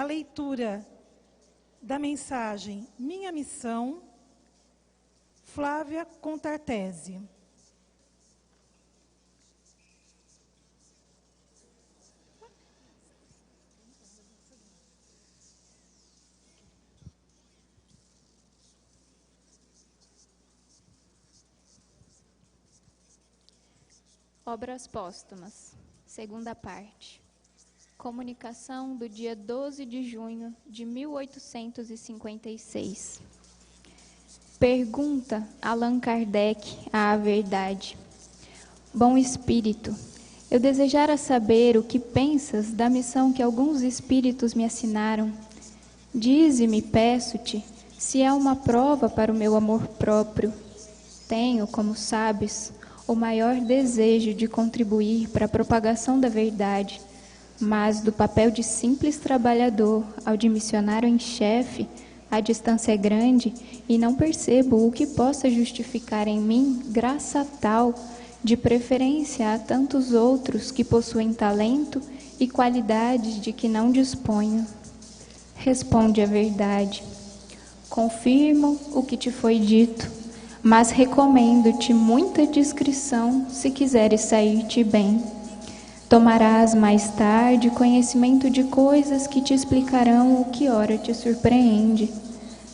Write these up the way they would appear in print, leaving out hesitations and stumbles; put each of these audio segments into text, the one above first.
a leitura da mensagem Minha Missão, Flávia Contartese. Obras póstumas, segunda parte. Comunicação do dia 12 de junho de 1856. Pergunta Allan Kardec à verdade. Bom espírito, eu desejara saber o que pensas da missão que alguns espíritos me assinaram. Dize-me, peço-te, se é uma prova para o meu amor próprio. Tenho, como sabes, o maior desejo de contribuir para a propagação da verdade, mas do papel de simples trabalhador ao de missionário em chefe, a distância é grande e não percebo o que possa justificar em mim graça tal, de preferência a tantos outros que possuem talento e qualidades de que não disponho. Responde a verdade. Confirmo o que te foi dito, mas recomendo-te muita discrição se quiseres sair-te bem. Tomarás mais tarde conhecimento de coisas que te explicarão o que ora te surpreende.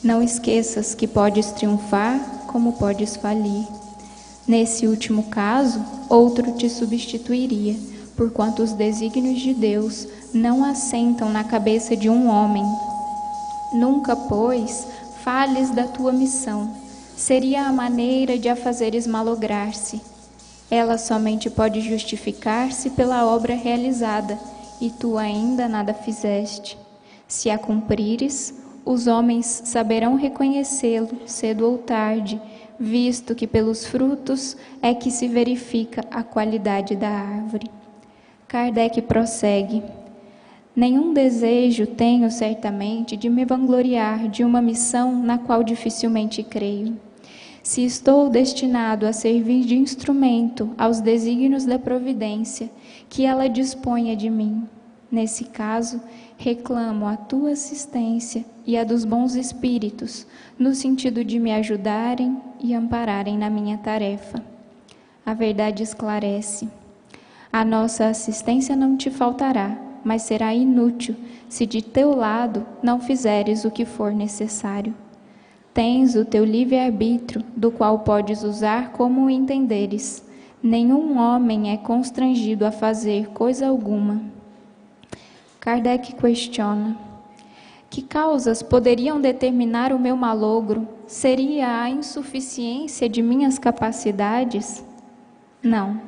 Não esqueças que podes triunfar como podes falir. Nesse último caso, outro te substituiria, porquanto os desígnios de Deus não assentam na cabeça de um homem. Nunca, pois, fales da tua missão. Seria a maneira de a fazeres malograr-se. Ela somente pode justificar-se pela obra realizada, e tu ainda nada fizeste. Se a cumprires, os homens saberão reconhecê-lo cedo ou tarde, visto que pelos frutos é que se verifica a qualidade da árvore. Kardec prossegue. Nenhum desejo tenho certamente de me vangloriar de uma missão na qual dificilmente creio. Se estou destinado a servir de instrumento aos desígnios da providência, que ela disponha de mim. Nesse caso, reclamo a tua assistência e a dos bons espíritos, no sentido de me ajudarem e ampararem na minha tarefa. A verdade esclarece. A nossa assistência não te faltará, mas será inútil se de teu lado não fizeres o que for necessário. Tens o teu livre-arbítrio, do qual podes usar como o entenderes. Nenhum homem é constrangido a fazer coisa alguma. Kardec questiona. Que causas poderiam determinar o meu malogro? Seria a insuficiência de minhas capacidades? Não,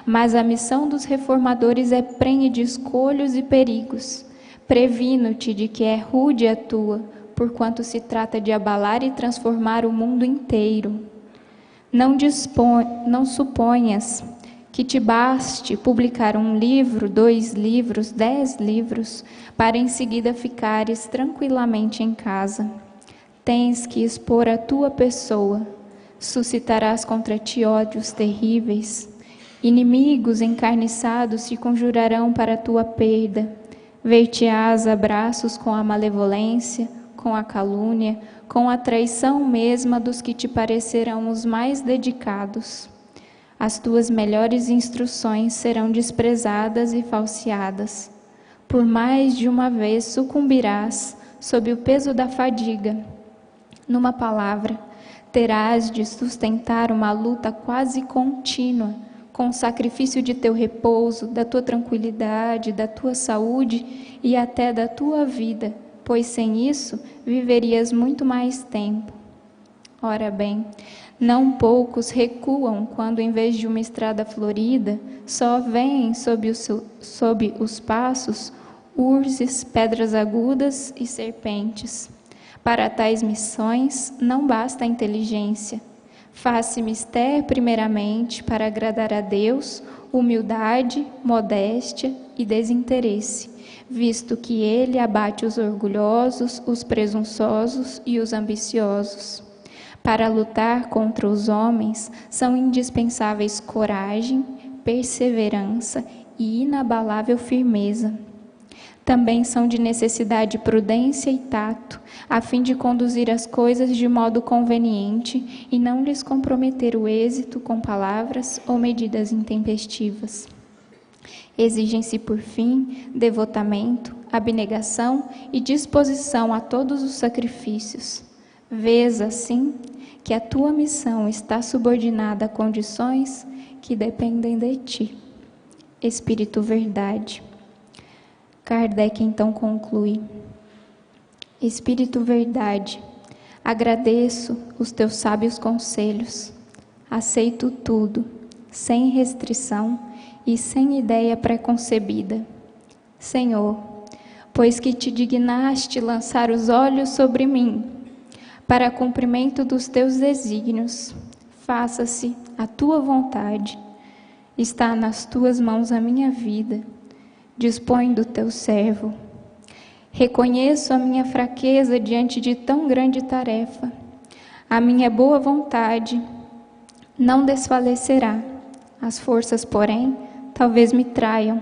mas a missão dos reformadores é prenhe de escolhos e perigos. Previno-te de que é rude a tua, porquanto se trata de abalar e transformar o mundo inteiro. Não suponhas que te baste publicar 1 livro, 2 livros, 10 livros, para em seguida ficares tranquilamente em casa. Tens que expor a tua pessoa, suscitarás contra ti ódios terríveis. Inimigos encarniçados se conjurarão para a tua perda. Ver-te-ás a braços com a malevolência, com a calúnia, com a traição mesma dos que te parecerão os mais dedicados. As tuas melhores instruções serão desprezadas e falseadas. Por mais de uma vez sucumbirás sob o peso da fadiga. Numa palavra, terás de sustentar uma luta quase contínua, com o sacrifício de teu repouso, da tua tranquilidade, da tua saúde e até da tua vida, pois sem isso viverias muito mais tempo. Ora bem, não poucos recuam quando, em vez de uma estrada florida, só veem sob os passos urzes, pedras agudas e serpentes. Para tais missões não basta a inteligência. Faz-se mister primeiramente para agradar a Deus, humildade, modéstia e desinteresse, visto que Ele abate os orgulhosos, os presunçosos e os ambiciosos. Para lutar contra os homens são indispensáveis coragem, perseverança e inabalável firmeza. Também são de necessidade prudência e tato, a fim de conduzir as coisas de modo conveniente e não lhes comprometer o êxito com palavras ou medidas intempestivas. Exigem-se, por fim, devotamento, abnegação e disposição a todos os sacrifícios. Vês, assim, que a tua missão está subordinada a condições que dependem de ti. Espírito Verdade. Kardec então conclui: Espírito Verdade, agradeço os teus sábios conselhos, aceito tudo, sem restrição e sem ideia preconcebida. Senhor, pois que te dignaste lançar os olhos sobre mim, para cumprimento dos teus desígnios, faça-se a tua vontade. Está nas tuas mãos a minha vida. Dispõe do teu servo. Reconheço a minha fraqueza diante de tão grande tarefa. A minha boa vontade não desfalecerá. As forças, porém, talvez me traiam.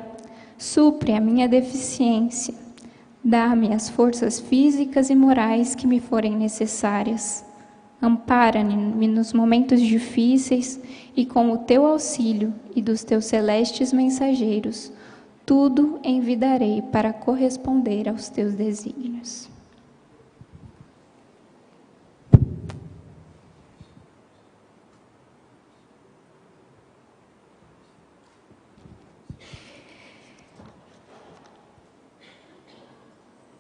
Supre a minha deficiência. Dá-me as forças físicas e morais que me forem necessárias. Ampara-me nos momentos difíceis e com o teu auxílio e dos teus celestes mensageiros, tudo envidarei para corresponder aos teus desígnios.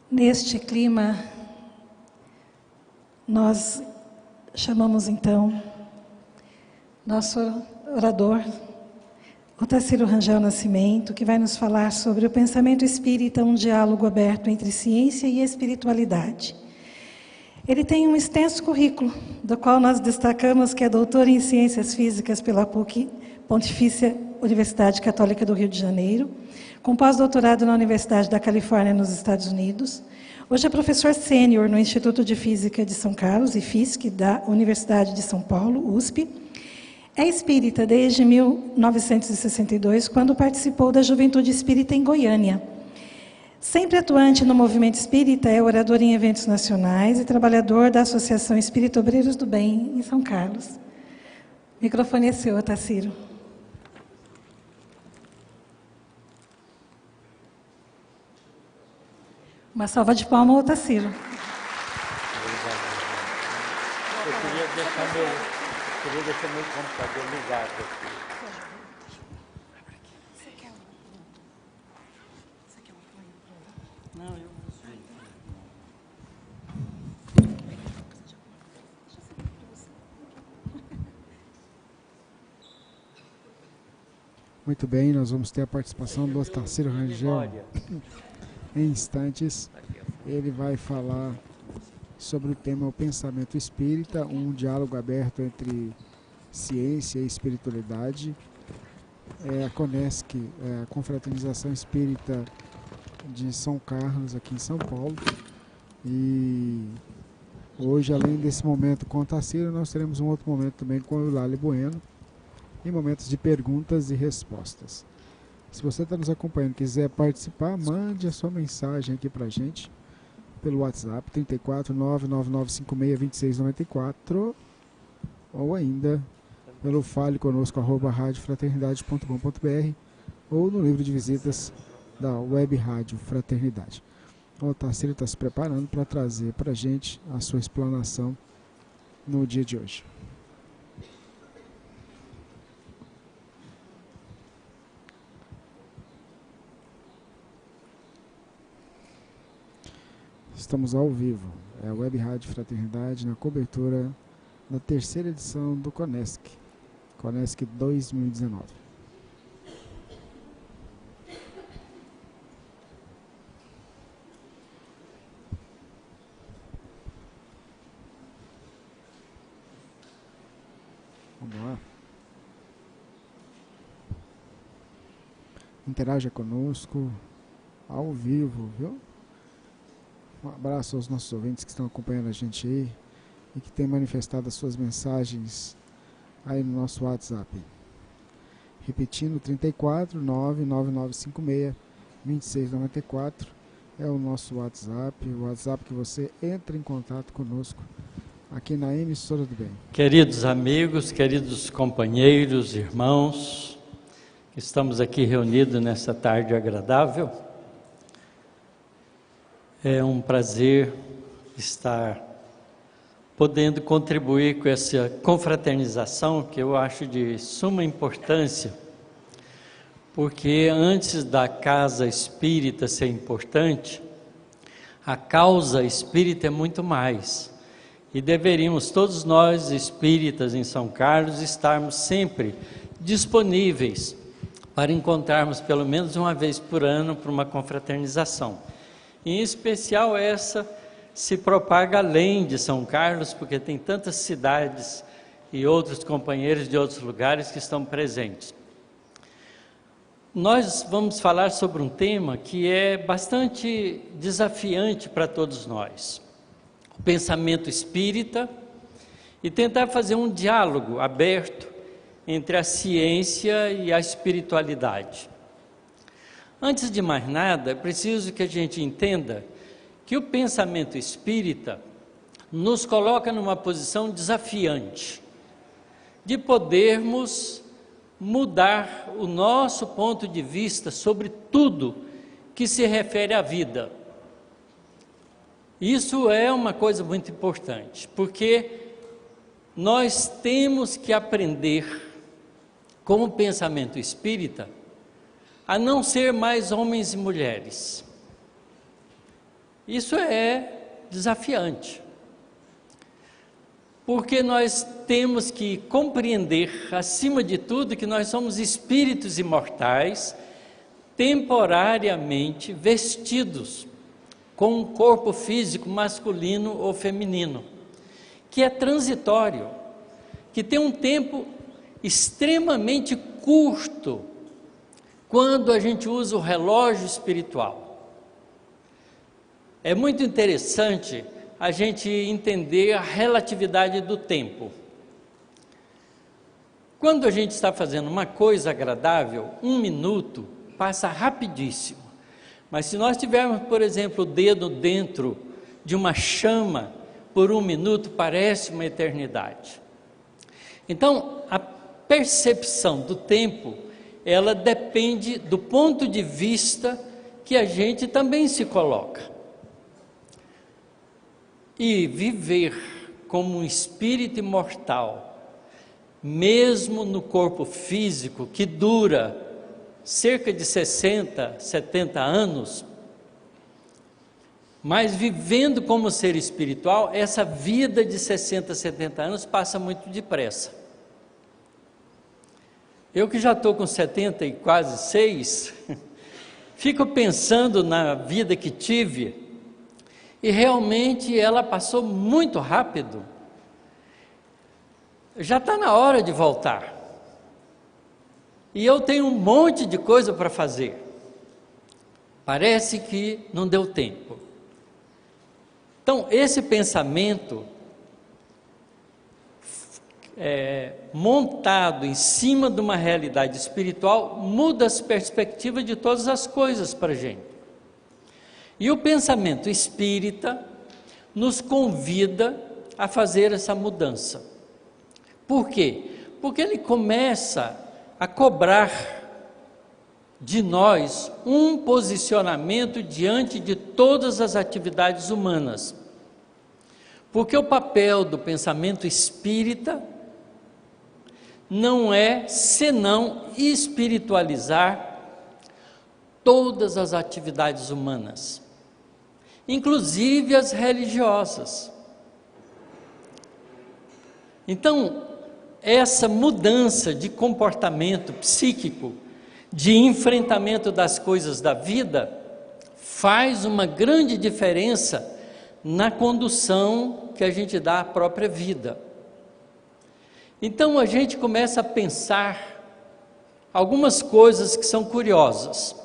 Neste clima, nós chamamos então nosso orador, Otacílio Rangel Nascimento, que vai nos falar sobre o pensamento espírita, um diálogo aberto entre ciência e espiritualidade. Ele tem um extenso currículo, do qual nós destacamos que é doutor em Ciências Físicas pela PUC, Pontifícia Universidade Católica do Rio de Janeiro, com pós-doutorado na Universidade da Califórnia, nos Estados Unidos. Hoje é professor sênior no Instituto de Física de São Carlos, IFISC, da Universidade de São Paulo, USP. É espírita desde 1962, quando participou da Juventude Espírita em Goiânia. Sempre atuante no movimento espírita, é orador em eventos nacionais e trabalhador da Associação Espírita Obreiros do Bem, em São Carlos. O microfone é seu, Otacílio. Uma salva de palmas, Otacílio. Eu queria deixar meu computador ligado aqui. Não, eu Muito bem, nós vamos ter a participação do Otacílio Rangel. Em instantes, ele vai falar sobre o tema O Pensamento Espírita, um diálogo aberto entre ciência e espiritualidade. A CONESC, a Confraternização Espírita de São Carlos, aqui em São Paulo. E hoje, além desse momento com o Otacílio, nós teremos um outro momento também com o Eulália Bueno, em momentos de perguntas e respostas. Se você está nos acompanhando e quiser participar, mande a sua mensagem aqui para a gente pelo WhatsApp 34 999562694 ou ainda pelo faleconosco@radiofraternidade.com.br ou no livro de visitas da Web Rádio Fraternidade. O Otacílio está se preparando para trazer para a gente a sua explanação no dia de hoje. Estamos ao vivo, é a Web Rádio Fraternidade na cobertura da terceira edição do CONESC 2019. Vamos lá. Interaja conosco ao vivo, viu? Um abraço aos nossos ouvintes que estão acompanhando a gente aí e que têm manifestado as suas mensagens aí no nosso WhatsApp. Repetindo, 34 99956 2694 é o nosso WhatsApp, o WhatsApp que você entra em contato conosco aqui na Emissora do Bem. Queridos amigos, queridos companheiros, irmãos, estamos aqui reunidos nessa tarde agradável. É um prazer estar podendo contribuir com essa confraternização que eu acho de suma importância, porque antes da casa espírita ser importante, a causa espírita é muito mais. E deveríamos todos nós espíritas em São Carlos estarmos sempre disponíveis para encontrarmos pelo menos uma vez por ano para uma confraternização. Em especial essa se propaga além de São Carlos, porque tem tantas cidades e outros companheiros de outros lugares que estão presentes. Nós vamos falar sobre um tema que é bastante desafiante para todos nós. O pensamento espírita, e tentar fazer um diálogo aberto entre a ciência e a espiritualidade. Antes de mais nada, é preciso que a gente entenda que o pensamento espírita nos coloca numa posição desafiante, de podermos mudar o nosso ponto de vista sobre tudo que se refere à vida. Isso é uma coisa muito importante, porque nós temos que aprender, como pensamento espírita, a não ser mais homens e mulheres. Isso é desafiante, porque nós temos que compreender, acima de tudo, que nós somos espíritos imortais, temporariamente vestidos com um corpo físico masculino ou feminino, que é transitório, que tem um tempo extremamente curto, quando a gente usa o relógio espiritual. É muito interessante a gente entender a relatividade do tempo. Quando a gente está fazendo uma coisa agradável, 1 minuto passa rapidíssimo. Mas se nós tivermos, por exemplo, o dedo dentro de uma chama por 1 minuto, parece uma eternidade. Então, a percepção do tempo, ela depende do ponto de vista que a gente também se coloca. E viver como um espírito imortal, mesmo no corpo físico, que dura cerca de 60, 70 anos, mas vivendo como ser espiritual, essa vida de 60, 70 anos passa muito depressa. Eu que já estou com 70 e quase 6, fico pensando na vida que tive, e realmente ela passou muito rápido. Já está na hora de voltar. E eu tenho um monte de coisa para fazer. Parece que não deu tempo. Então, esse pensamento montado em cima de uma realidade espiritual muda as perspectivas de todas as coisas para a gente. E o pensamento espírita nos convida a fazer essa mudança. Por quê? Porque ele começa a cobrar de nós um posicionamento diante de todas as atividades humanas. Porque o papel do pensamento espírita não é senão espiritualizar todas as atividades humanas, inclusive as religiosas. Então, essa mudança de comportamento psíquico, de enfrentamento das coisas da vida, faz uma grande diferença na condução que a gente dá à própria vida. Então a gente começa a pensar algumas coisas que são curiosas,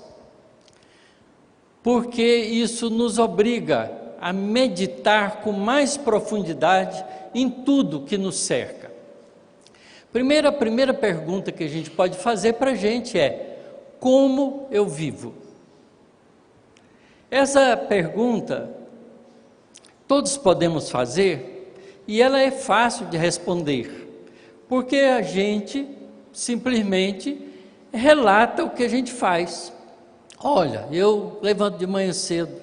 porque isso nos obriga a meditar com mais profundidade em tudo que nos cerca. A primeira pergunta que a gente pode fazer para a gente é: como eu vivo? Essa pergunta todos podemos fazer e ela é fácil de responder, porque a gente simplesmente relata o que a gente faz. Olha, eu levanto de manhã cedo,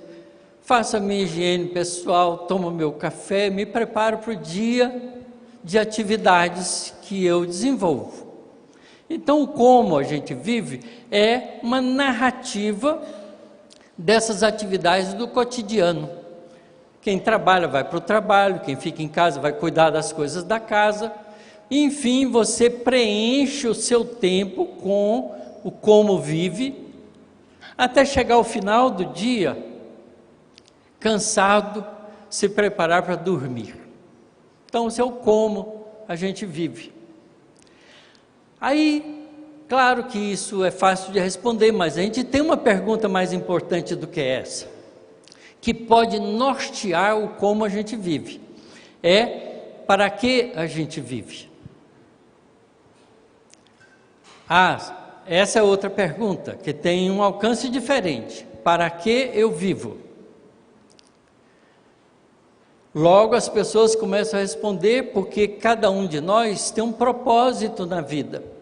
faço a minha higiene pessoal, tomo meu café, me preparo para o dia de atividades que eu desenvolvo. Então, como a gente vive é uma narrativa dessas atividades do cotidiano. Quem trabalha vai para o trabalho, quem fica em casa vai cuidar das coisas da casa. Enfim, você preenche o seu tempo com o como vive, até chegar ao final do dia, cansado, se preparar para dormir. Então, esse é o como a gente vive. Aí, claro que isso é fácil de responder, mas a gente tem uma pergunta mais importante do que essa, que pode nortear o como a gente vive. É, para que a gente vive? Essa é outra pergunta, que tem um alcance diferente. Para que eu vivo? Logo as pessoas começam a responder, porque cada um de nós tem um propósito na vida.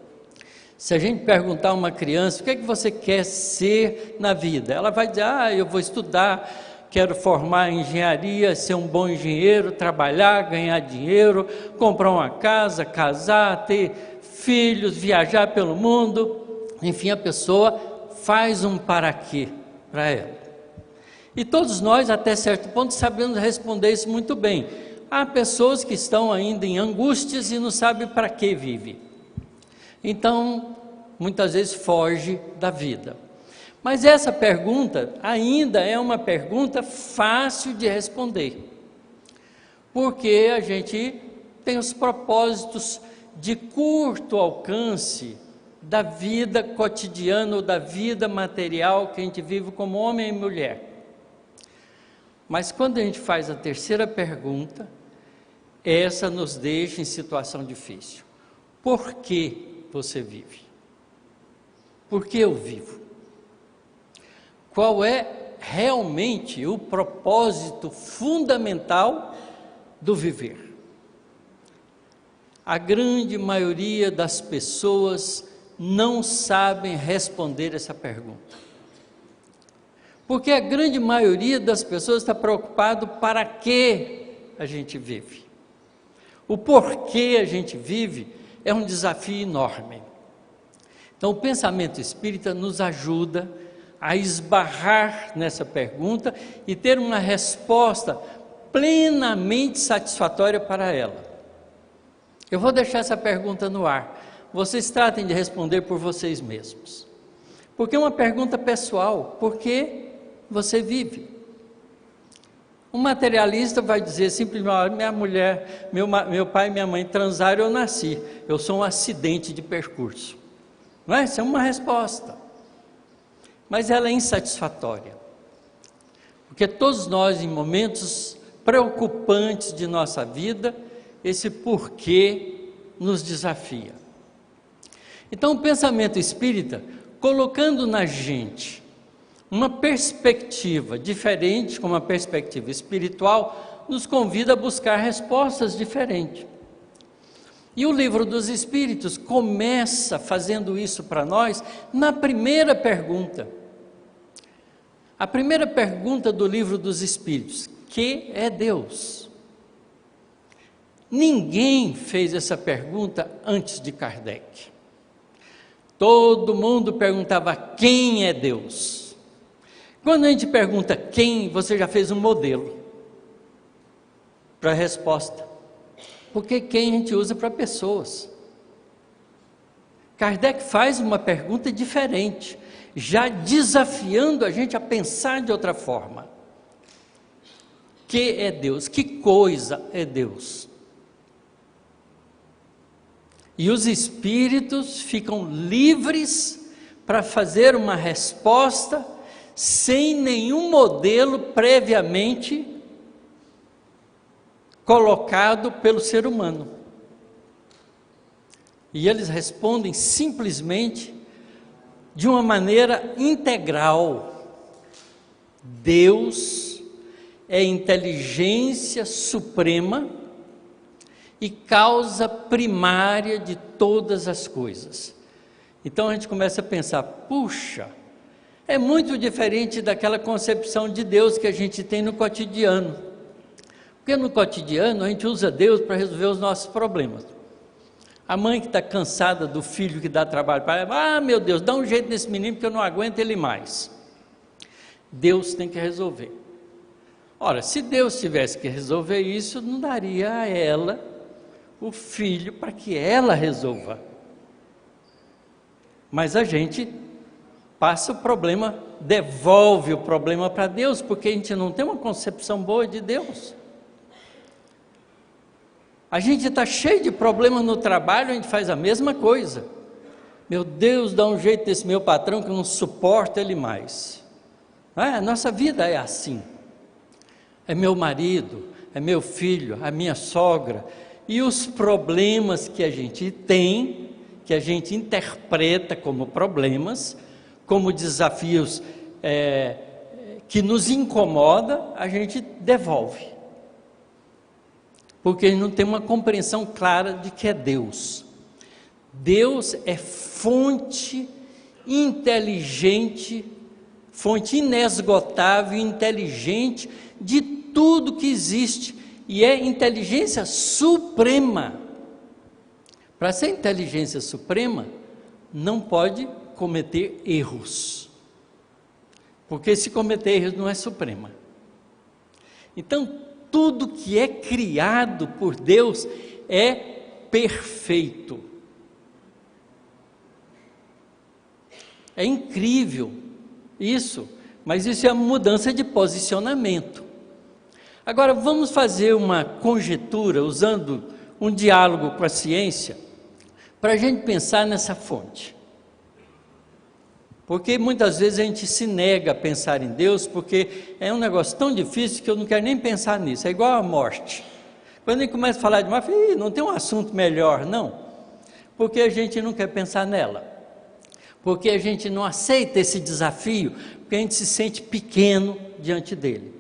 Se a gente perguntar a uma criança, o que é que você quer ser na vida? Ela vai dizer, eu vou estudar, quero formar em engenharia, ser um bom engenheiro, trabalhar, ganhar dinheiro, comprar uma casa, casar, ter filhos, viajar pelo mundo. Enfim, a pessoa faz um para quê para ela. E todos nós, até certo ponto, sabemos responder isso muito bem. Há pessoas que estão ainda em angústias e não sabem para que vive. Então, muitas vezes foge da vida. Mas essa pergunta ainda é uma pergunta fácil de responder. Porque a gente tem os propósitos de curto alcance da vida cotidiana ou da vida material que a gente vive como homem e mulher. Mas quando a gente faz a terceira pergunta, essa nos deixa em situação difícil. Por que você vive? Por que eu vivo? Qual é realmente o propósito fundamental do viver? A grande maioria das pessoas não sabem responder essa pergunta. Porque a grande maioria das pessoas está preocupado para que a gente vive. O porquê a gente vive é um desafio enorme. Então o pensamento espírita nos ajuda a esbarrar nessa pergunta e ter uma resposta plenamente satisfatória para ela. Eu vou deixar essa pergunta no ar. Vocês tratem de responder por vocês mesmos. Porque é uma pergunta pessoal. Por que você vive? Um materialista vai dizer simplesmente, minha mulher, meu pai e minha mãe transaram, eu nasci. Eu sou um acidente de percurso. Não é? Essa é uma resposta. Mas ela é insatisfatória. Porque todos nós, em momentos preocupantes de nossa vida, esse porquê nos desafia. Então o pensamento espírita, colocando na gente uma perspectiva diferente, como uma perspectiva espiritual, nos convida a buscar respostas diferentes. E o Livro dos Espíritos começa fazendo isso para nós na primeira pergunta. A primeira pergunta do Livro dos Espíritos: que é Deus? Ninguém fez essa pergunta antes de Kardec. Todo mundo perguntava quem é Deus. Quando a gente pergunta quem, você já fez um modelo para a resposta. Porque quem a gente usa para pessoas. Kardec faz uma pergunta diferente, já desafiando a gente a pensar de outra forma. Que é Deus? Que coisa é Deus? E os espíritos ficam livres para fazer uma resposta sem nenhum modelo previamente colocado pelo ser humano. E eles respondem simplesmente de uma maneira integral. Deus é inteligência suprema e causa primária de todas as coisas. Então a gente começa a pensar, puxa, é muito diferente daquela concepção de Deus que a gente tem no cotidiano. Porque no cotidiano a gente usa Deus para resolver os nossos problemas. A mãe que está cansada do filho que dá trabalho para ela, meu Deus, dá um jeito nesse menino porque eu não aguento ele mais. Deus tem que resolver. Ora, se Deus tivesse que resolver isso, não daria a ela o filho para que ela resolva. Mas a gente passa o problema, devolve o problema para Deus, porque a gente não tem uma concepção boa de Deus. A gente está cheio de problemas no trabalho, a gente faz a mesma coisa. Meu Deus, dá um jeito desse meu patrão que eu não suporto ele mais. A nossa vida é assim. É meu marido, é meu filho, a minha sogra. E os problemas que a gente tem, que a gente interpreta como problemas, como desafios que nos incomoda, a gente devolve. Porque a gente não tem uma compreensão clara de que é Deus. Deus é fonte inteligente, fonte inesgotável e inteligente de tudo que existe, e é inteligência suprema. Para ser inteligência suprema, não pode cometer erros, porque se cometer erros não é suprema. Então, tudo que é criado por Deus é perfeito. É incrível isso, mas isso é uma mudança de posicionamento. Agora vamos fazer uma conjectura, usando um diálogo com a ciência, para a gente pensar nessa fonte. Porque muitas vezes a gente se nega a pensar em Deus, porque é um negócio tão difícil que eu não quero nem pensar nisso, é igual a morte. Quando a gente começa a falar de morte, não tem um assunto melhor, não. Porque a gente não quer pensar nela. Porque a gente não aceita esse desafio, porque a gente se sente pequeno diante dele.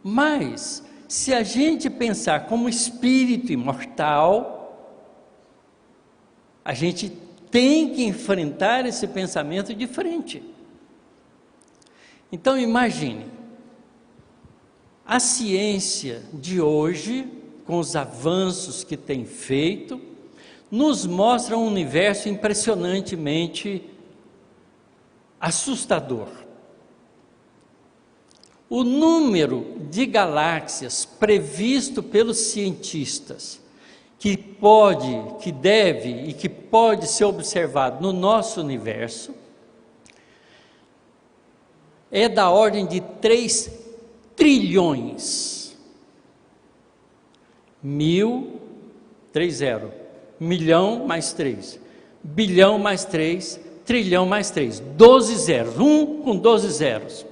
Mas, se a gente pensar como espírito imortal, a gente tem que enfrentar esse pensamento de frente. Então imagine, a ciência de hoje, com os avanços que tem feito, nos mostra um universo impressionantemente assustador. O número de galáxias previsto pelos cientistas, que pode, que deve e que pode ser observado no nosso universo, é da ordem de 3 trilhões. 30, milhão mais 3, bilhão mais 3, trilhão mais 3, 12 zeros, 1 com 12 zeros,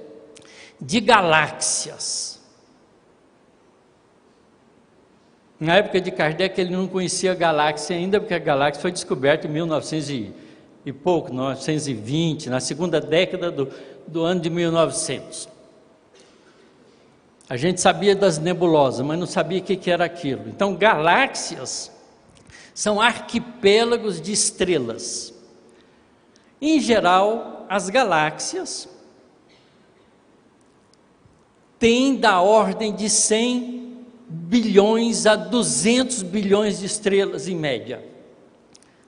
de galáxias. Na época de Kardec ele não conhecia a galáxia ainda, porque a galáxia foi descoberta em 1920, na segunda década do ano de 1900. A gente sabia das nebulosas, mas não sabia o que era aquilo. Então galáxias são arquipélagos de estrelas. Em geral, as galáxias têm da ordem de 100 bilhões a 200 bilhões de estrelas em média.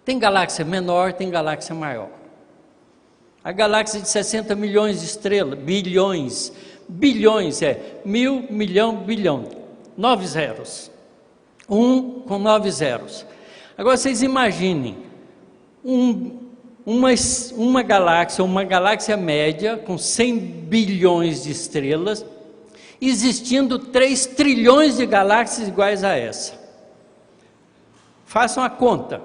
Tem galáxia menor, tem galáxia maior. A galáxia de 60 milhões de estrelas, bilhões é 1000, milhão, bilhão, 9 zeros, 1 com 9 zeros. Agora vocês imaginem, uma galáxia média com 100 bilhões de estrelas, existindo 3 trilhões de galáxias iguais a essa. Façam a conta.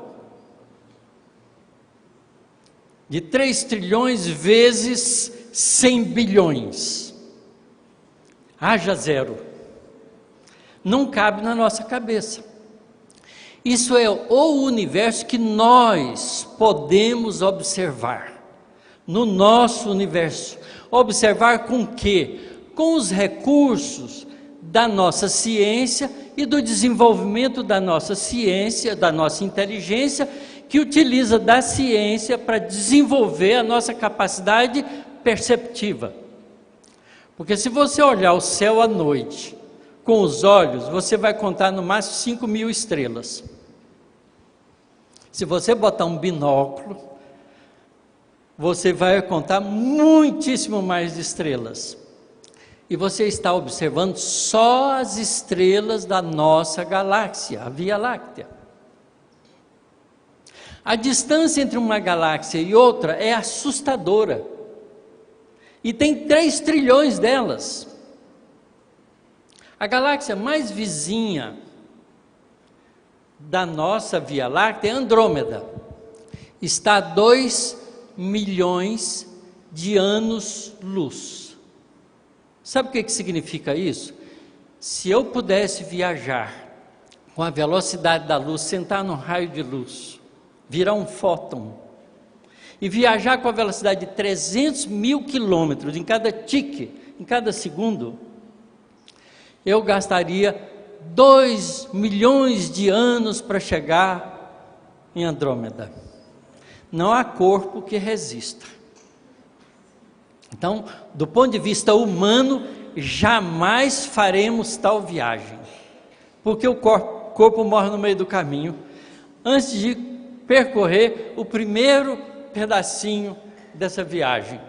De 3 trilhões vezes 100 bilhões. Haja zero. Não cabe na nossa cabeça. Isso é o universo que nós podemos observar. No nosso universo. Observar com quê? com os recursos da nossa ciência e do desenvolvimento da nossa ciência, da nossa inteligência, que utiliza da ciência para desenvolver a nossa capacidade perceptiva. Porque se você olhar o céu à noite com os olhos, você vai contar no máximo 5.000 estrelas. Se você botar um binóculo, você vai contar muitíssimo mais de estrelas. E você está observando só as estrelas da nossa galáxia, a Via Láctea. A distância entre uma galáxia e outra é assustadora. E tem 3 trilhões delas. A galáxia mais vizinha da nossa Via Láctea é Andrômeda. Está a 2 milhões de anos-luz. Sabe o que significa isso? Se eu pudesse viajar com a velocidade da luz, sentar num raio de luz, virar um fóton, e viajar com a velocidade de 300.000 quilômetros em cada tique, em cada segundo, eu gastaria 2 milhões de anos para chegar em Andrômeda. Não há corpo que resista. Então, do ponto de vista humano, jamais faremos tal viagem, porque o corpo morre no meio do caminho, antes de percorrer o primeiro pedacinho dessa viagem.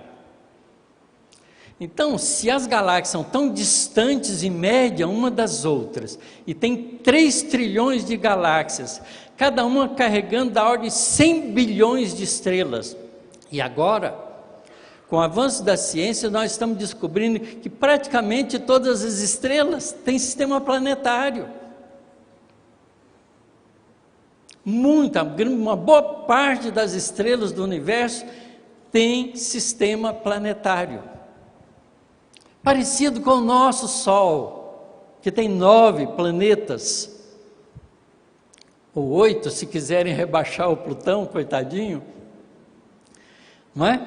Então, se as galáxias são tão distantes em média uma das outras, e tem 3 trilhões de galáxias, cada uma carregando da ordem de 100 bilhões de estrelas, e agora, com o avanço da ciência, nós estamos descobrindo que praticamente todas as estrelas têm sistema planetário. Uma boa parte das estrelas do universo tem sistema planetário. Parecido com o nosso Sol, que tem 9 planetas, ou 8, se quiserem rebaixar o Plutão, coitadinho, não é?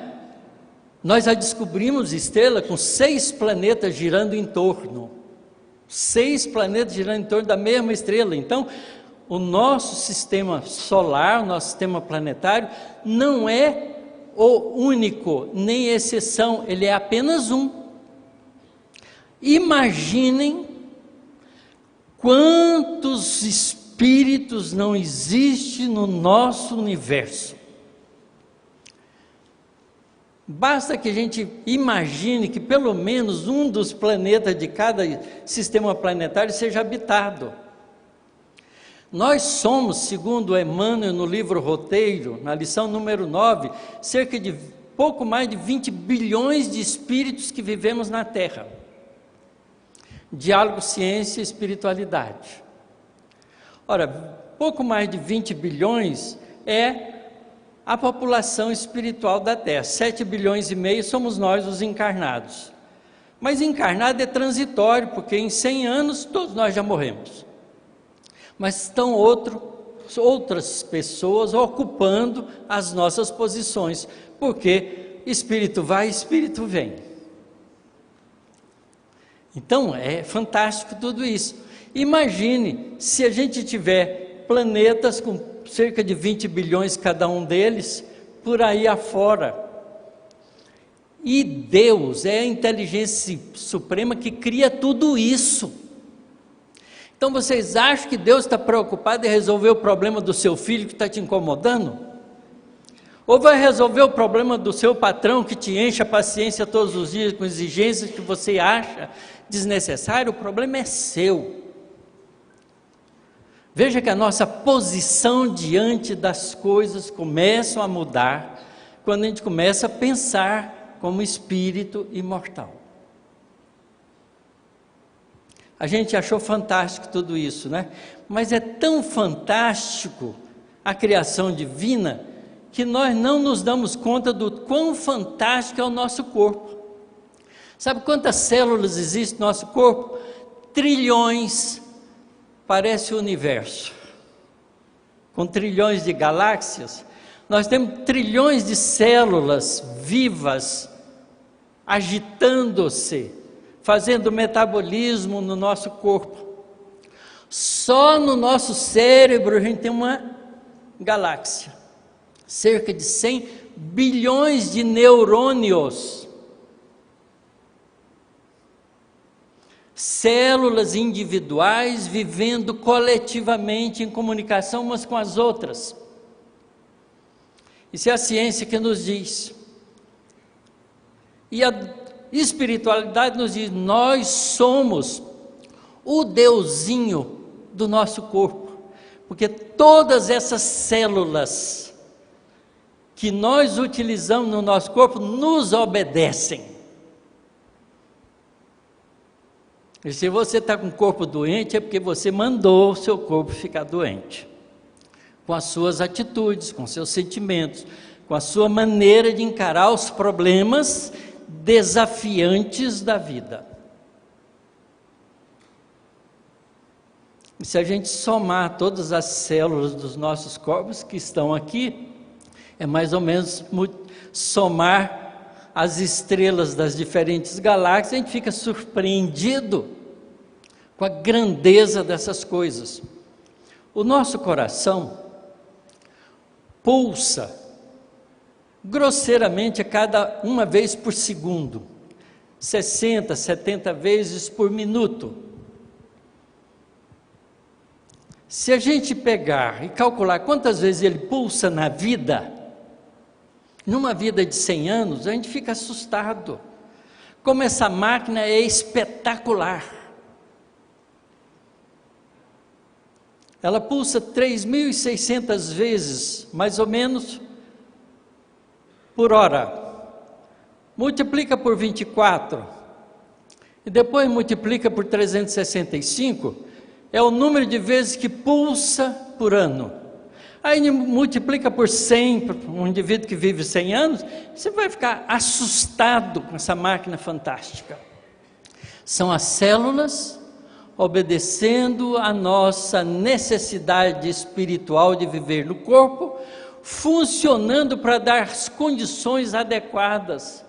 Nós já descobrimos estrela com 6 planetas girando em torno. 6 planetas girando em torno da mesma estrela. Então, o nosso sistema solar, o nosso sistema planetário, não é o único, nem exceção, ele é apenas um. Imaginem quantos espíritos não existem no nosso universo. Basta que a gente imagine que pelo menos um dos planetas de cada sistema planetário seja habitado. Nós somos, segundo Emmanuel no livro Roteiro, na lição número 9, cerca de pouco mais de 20 bilhões de espíritos que vivemos na Terra. Diálogo, ciência e espiritualidade. Ora, pouco mais de 20 bilhões é a população espiritual da Terra. 7 bilhões e meio somos nós, os encarnados. Mas encarnado é transitório, porque em 100 anos todos nós já morremos. Mas estão outras pessoas ocupando as nossas posições, porque espírito vai, espírito vem. Então é fantástico tudo isso. Imagine se a gente tiver planetas com cerca de 20 bilhões cada um deles, por aí afora. E Deus é a inteligência suprema que cria tudo isso. Então vocês acham que Deus está preocupado em resolver o problema do seu filho que está te incomodando? Ou vai resolver o problema do seu patrão que te enche a paciência todos os dias com exigências que você acha desnecessário? O problema é seu. Veja que a nossa posição diante das coisas começa a mudar quando a gente começa a pensar como espírito imortal. A gente achou fantástico tudo isso, né? Mas é tão fantástico a criação divina que nós não nos damos conta do quão fantástico é o nosso corpo. Sabe quantas células existem no nosso corpo? Trilhões. Parece o universo. Com trilhões de galáxias, nós temos trilhões de células vivas, agitando-se, fazendo metabolismo no nosso corpo. Só no nosso cérebro a gente tem uma galáxia, cerca de 100 bilhões de neurônios, células individuais vivendo coletivamente em comunicação umas com as outras. Isso é a ciência que nos diz. E a espiritualidade nos diz: nós somos o Deusinho do nosso corpo, porque todas essas células que nós utilizamos no nosso corpo nos obedecem. E se você está com o corpo doente, é porque você mandou o seu corpo ficar doente, com as suas atitudes, com seus sentimentos, com a sua maneira de encarar os problemas desafiantes da vida. E se a gente somar todas as células dos nossos corpos que estão aqui, é mais ou menos somar as estrelas das diferentes galáxias, a gente fica surpreendido com a grandeza dessas coisas. O nosso coração pulsa grosseiramente a cada uma vez por segundo, 60, 70 vezes por minuto. Se a gente pegar e calcular quantas vezes ele pulsa na vida, numa vida de 100 anos, a gente fica assustado. Como essa máquina é espetacular. Ela pulsa 3.600 vezes, mais ou menos, por hora. Multiplica por 24, e depois multiplica por 365, é o número de vezes que pulsa por ano. Aí multiplica por 100, um indivíduo que vive 100 anos, você vai ficar assustado com essa máquina fantástica. São as células obedecendo a nossa necessidade espiritual de viver no corpo, funcionando para dar as condições adequadas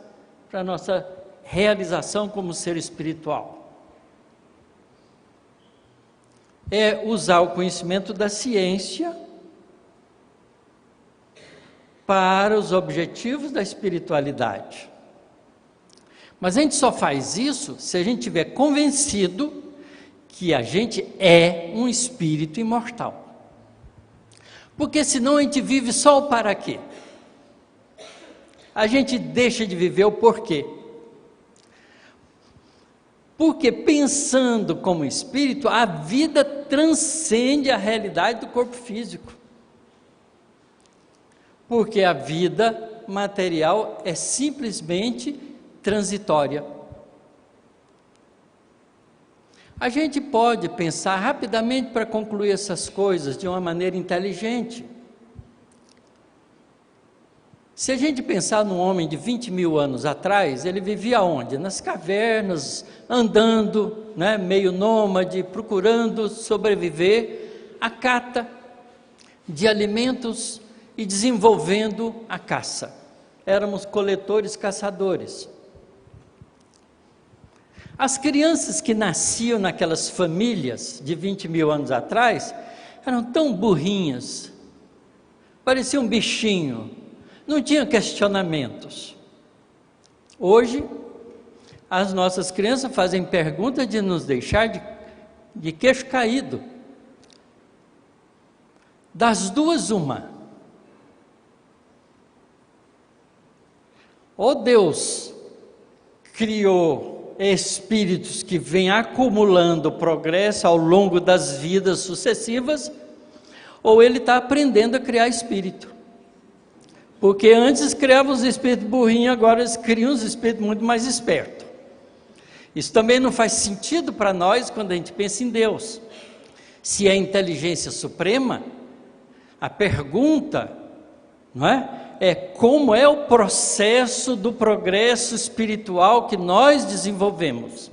para a nossa realização como ser espiritual. É usar o conhecimento da ciência para os objetivos da espiritualidade. Mas a gente só faz isso se a gente estiver convencido que a gente é um espírito imortal. Porque senão a gente vive só o para quê. A gente deixa de viver o porquê. Porque pensando como espírito, a vida transcende a realidade do corpo físico. Porque a vida material é simplesmente transitória. A gente pode pensar rapidamente para concluir essas coisas de uma maneira inteligente. Se a gente pensar num homem de 20 mil anos atrás, ele vivia onde? Nas cavernas, andando, né, meio nômade, procurando sobreviver à cata de alimentos e desenvolvendo a caça. Éramos coletores, caçadores. As crianças que nasciam naquelas famílias de 20 mil anos atrás, eram tão burrinhas, pareciam um bichinho, não tinham questionamentos. Hoje, as nossas crianças fazem perguntas de nos deixar de queixo caído. Das duas, uma. Ou Deus criou espíritos que vêm acumulando progresso ao longo das vidas sucessivas, ou Ele está aprendendo a criar espírito. Porque antes criavam os espíritos burrinhos, agora eles criam os espíritos muito mais espertos. Isso também não faz sentido para nós quando a gente pensa em Deus. Se é inteligência suprema, a pergunta, não é como é o processo do progresso espiritual que nós desenvolvemos.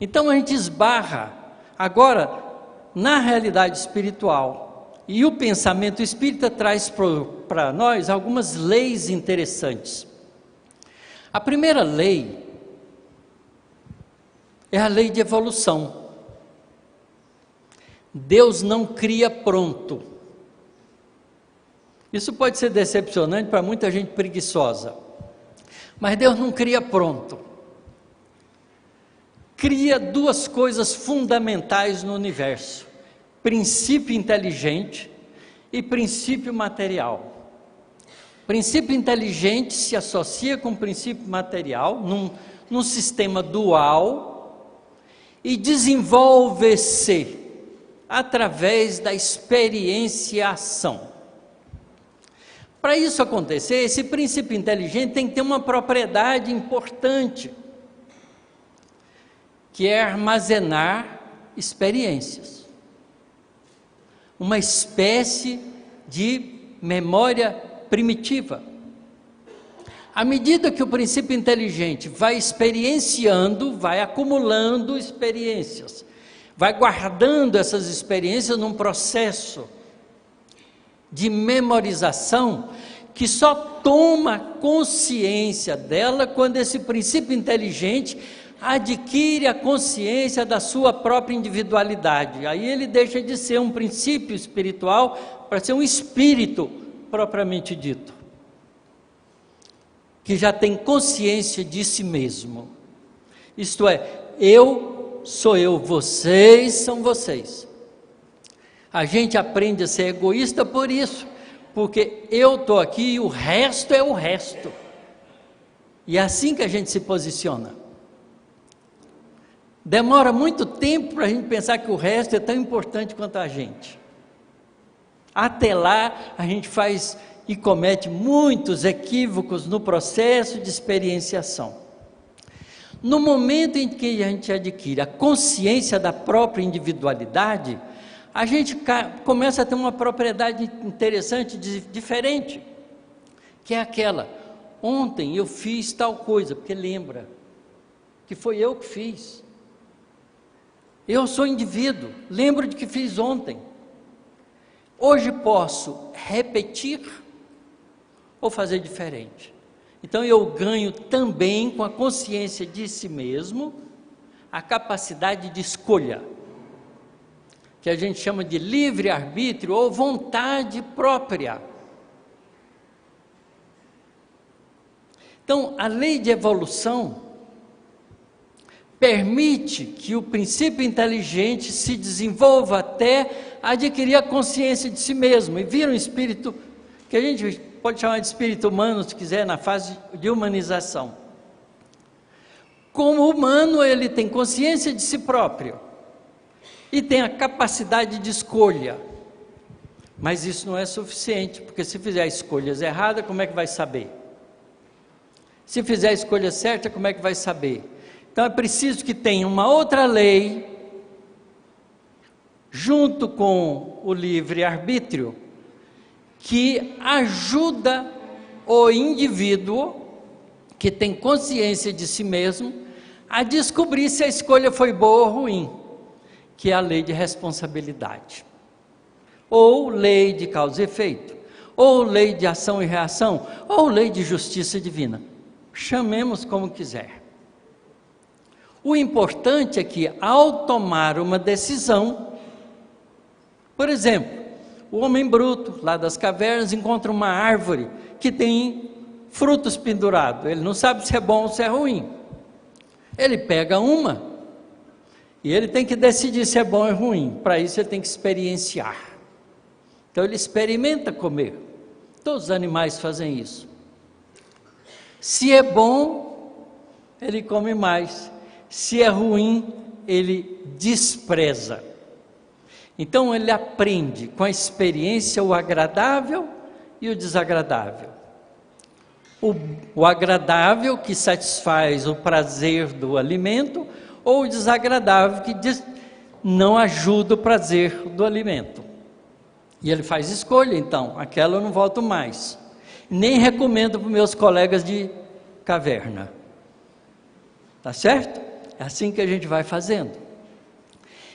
Então a gente esbarra agora na realidade espiritual. E o pensamento espírita traz para nós algumas leis interessantes. A primeira lei É a lei de evolução. Deus não cria pronto. Isso pode ser decepcionante para muita gente preguiçosa, mas Deus não cria pronto. Cria duas coisas fundamentais no universo: princípio inteligente e princípio material. Princípio inteligente se associa com o princípio material num sistema dual e desenvolve-se através da experienciação. Para isso acontecer, esse princípio inteligente tem que ter uma propriedade importante, que é armazenar experiências. Uma espécie de memória primitiva. À medida que o princípio inteligente vai experienciando, vai acumulando experiências, vai guardando essas experiências num processo de memorização, que só toma consciência dela quando esse princípio inteligente adquire a consciência da sua própria individualidade. Aí ele deixa de ser um princípio espiritual para ser um espírito propriamente dito, que já tem consciência de si mesmo. Isto é, eu sou eu, vocês são vocês. A gente aprende a ser egoísta por isso, porque eu estou aqui e o resto é o resto. E é assim que a gente se posiciona. Demora muito tempo para a gente pensar que o resto é tão importante quanto a gente. Até lá, a gente faz e comete muitos equívocos no processo de experienciação. No momento em que a gente adquire a consciência da própria individualidade, a gente começa a ter uma propriedade interessante, diferente, que é aquela: ontem eu fiz tal coisa, porque lembra que foi eu que fiz. Eu sou indivíduo, lembro de que fiz ontem. Hoje posso repetir ou fazer diferente. Então eu ganho também, com a consciência de si mesmo, a capacidade de escolha, que a gente chama de livre-arbítrio ou vontade própria. Então, a lei de evolução permite que o princípio inteligente se desenvolva até adquirir a consciência de si mesmo e vir um espírito, que a gente pode chamar de espírito humano, se quiser, na fase de humanização. Como humano, ele tem consciência de si próprio e tem a capacidade de escolha, mas isso não é suficiente, porque se fizer escolhas erradas, como é que vai saber? Se fizer a escolha certa, como é que vai saber? Então é preciso que tenha uma outra lei, junto com o livre-arbítrio, que ajuda o indivíduo, que tem consciência de si mesmo, a descobrir se a escolha foi boa ou ruim, que é a lei de responsabilidade, ou lei de causa e efeito, ou lei de ação e reação, ou lei de justiça divina. Chamemos como quiser. O importante é que, ao tomar uma decisão, por exemplo, o homem bruto, lá das cavernas, encontra uma árvore que tem frutos pendurados. Ele não sabe se é bom ou se é ruim. Ele pega uma e ele tem que decidir se é bom ou ruim. Para isso ele tem que experienciar. Então ele experimenta comer. Todos os animais fazem isso. Se é bom, ele come mais. Se é ruim, ele despreza. Então ele aprende com a experiência o agradável e o desagradável. O agradável, que satisfaz o prazer do alimento, ou o desagradável, que não ajuda o prazer do alimento. E ele faz escolha, então: aquela eu não volto mais. Nem recomendo para os meus colegas de caverna. Tá certo? É assim que a gente vai fazendo.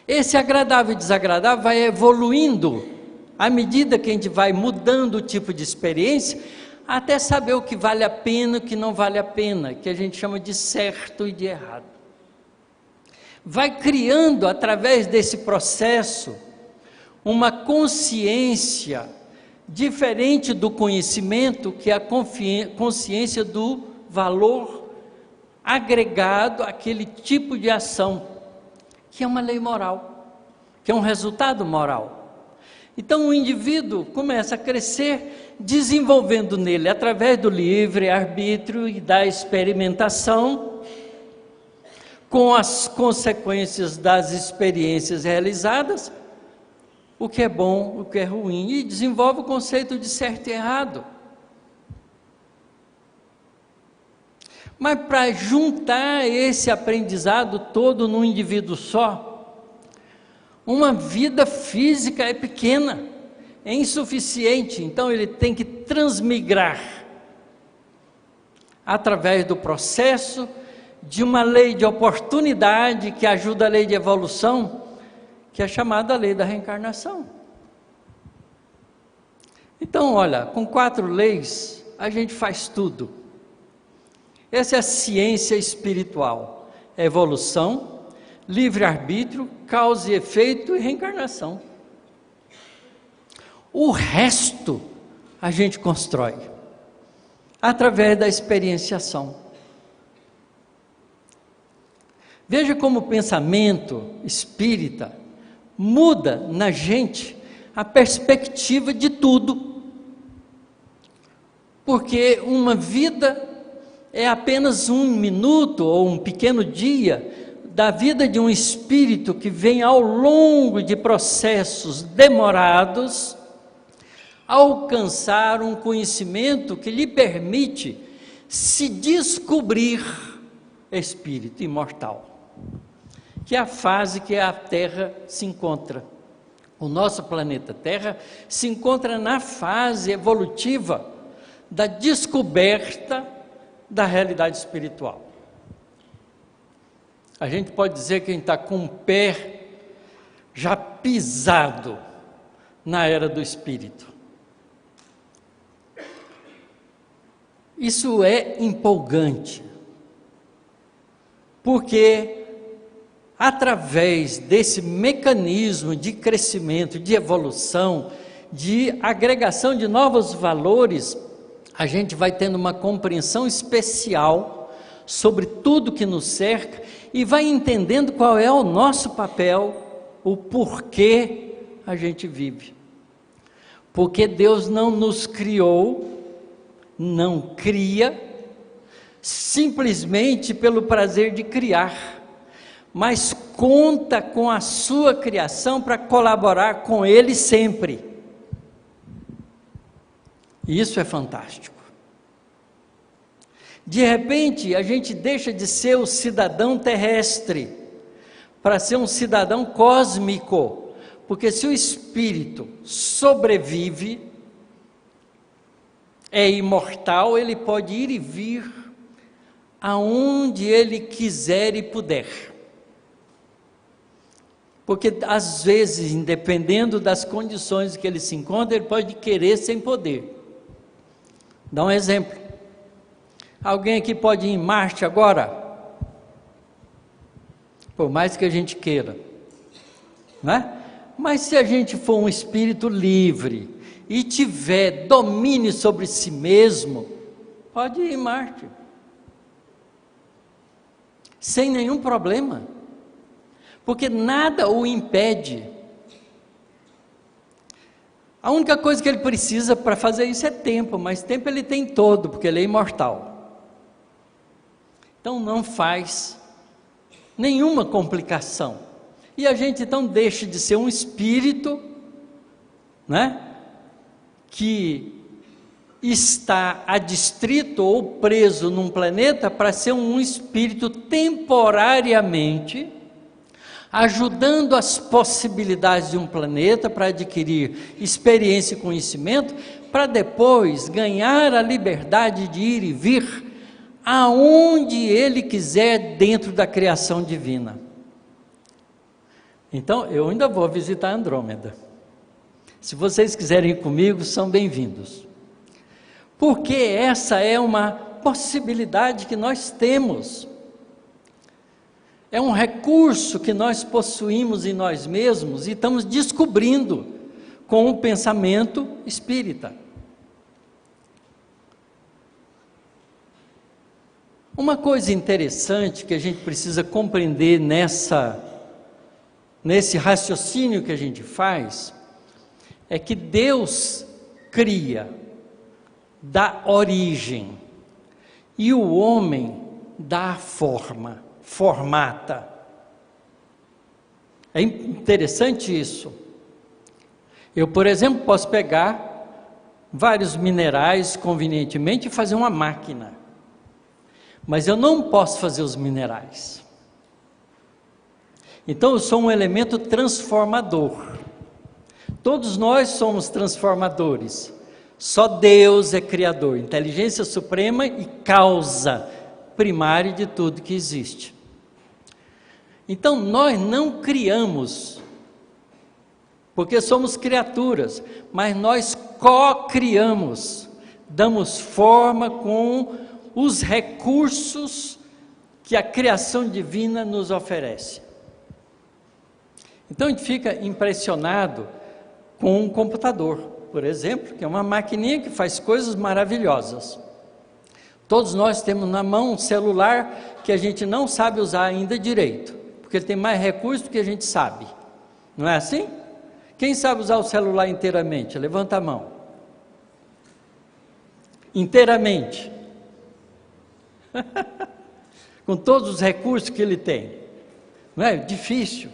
Esse agradável e desagradável vai evoluindo à medida que a gente vai mudando o tipo de experiência, até saber o que vale a pena e o que não vale a pena, que a gente chama de certo e de errado. vai criando, através desse processo, uma consciência diferente do conhecimento, que é a consciência do valor agregado àquele tipo de ação, que é uma lei moral, que é um resultado moral. Então o indivíduo começa a crescer, desenvolvendo nele, através do livre-arbítrio e da experimentação, com as consequências das experiências realizadas, o que é bom, o que é ruim, e desenvolve o conceito de certo e errado. Mas para juntar esse aprendizado todo num indivíduo só, uma vida física é pequena, é insuficiente, então ele tem que transmigrar através do processo de uma lei de oportunidade que ajuda a lei de evolução, que é chamada lei da reencarnação. Então, olha, com 4 leis, a gente faz tudo. Essa é a ciência espiritual: evolução, livre-arbítrio, causa e efeito e reencarnação. O resto a gente constrói através da experienciação. Veja como o pensamento espírita muda na gente a perspectiva de tudo, porque uma vida é apenas um minuto ou um pequeno dia da vida de um espírito que vem ao longo de processos demorados alcançar um conhecimento que lhe permite se descobrir espírito imortal, que é a fase que a Terra se encontra. O nosso planeta Terra se encontra na fase evolutiva da descoberta da realidade espiritual. A gente pode dizer que a gente está com o pé já pisado na era do Espírito. Isso é empolgante, porque através desse mecanismo de crescimento, de evolução, de agregação de novos valores, a gente vai tendo uma compreensão especial sobre tudo que nos cerca e vai entendendo qual é o nosso papel, o porquê a gente vive. Porque Deus não nos criou, não cria, simplesmente pelo prazer de criar, mas conta com a sua criação para colaborar com Ele sempre. Isso é fantástico. De repente, a gente deixa de ser o cidadão terrestre para ser um cidadão cósmico, porque se o espírito sobrevive, é imortal, ele pode ir e vir aonde ele quiser e puder. Porque às vezes, dependendo das condições que ele se encontra, ele pode querer sem poder. Dá um exemplo. Alguém aqui pode ir em Marte agora? Por mais que a gente queira, né? Mas se a gente for um espírito livre e tiver domínio sobre si mesmo, pode ir em Marte, sem nenhum problema, porque nada o impede. A única coisa que ele precisa para fazer isso é tempo, mas tempo ele tem todo, porque ele é imortal. Então não faz nenhuma complicação. E a gente então deixa de ser um espírito, né, que está adstrito ou preso num planeta, para ser um espírito temporariamente ajudando as possibilidades de um planeta para adquirir experiência e conhecimento, para depois ganhar a liberdade de ir e vir aonde ele quiser dentro da criação divina. Então, eu ainda vou visitar Andrômeda. Se vocês quiserem ir comigo, são bem-vindos. Porque essa é uma possibilidade que nós temos. É um recurso que nós possuímos em nós mesmos e estamos descobrindo com o pensamento espírita. Uma coisa interessante que a gente precisa compreender nesse raciocínio que a gente faz, é que Deus cria, dá origem, e o homem dá forma, formata. É interessante isso. Eu, por exemplo, posso pegar vários minerais convenientemente e fazer uma máquina, mas eu não posso fazer os minerais. Então eu sou um elemento transformador. Todos nós somos transformadores. Só Deus é criador, inteligência suprema e causa primária de tudo que existe. Então nós não criamos, porque somos criaturas, mas nós co-criamos, damos forma com os recursos que a criação divina nos oferece. Então a gente fica impressionado com um computador, por exemplo, que é uma maquininha que faz coisas maravilhosas. Todos nós temos na mão um celular que a gente não sabe usar ainda direito, porque ele tem mais recursos do que a gente sabe. Não é assim? Quem sabe usar o celular inteiramente? Levanta a mão. Inteiramente. Com todos os recursos que ele tem. Não é? Difícil.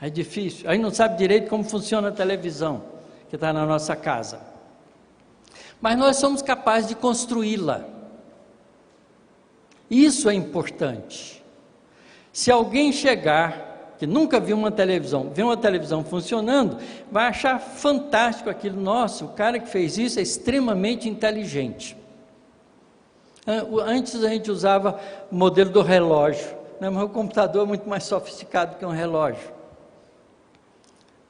É difícil. Aí não sabe direito como funciona a televisão, que está na nossa casa. Mas nós somos capazes de construí-la. Isso é importante. Se alguém chegar, que nunca viu uma televisão, vê uma televisão funcionando, vai achar fantástico aquilo. Nossa, o cara que fez isso é extremamente inteligente. Antes a gente usava o modelo do relógio, né? Mas o computador é muito mais sofisticado que um relógio.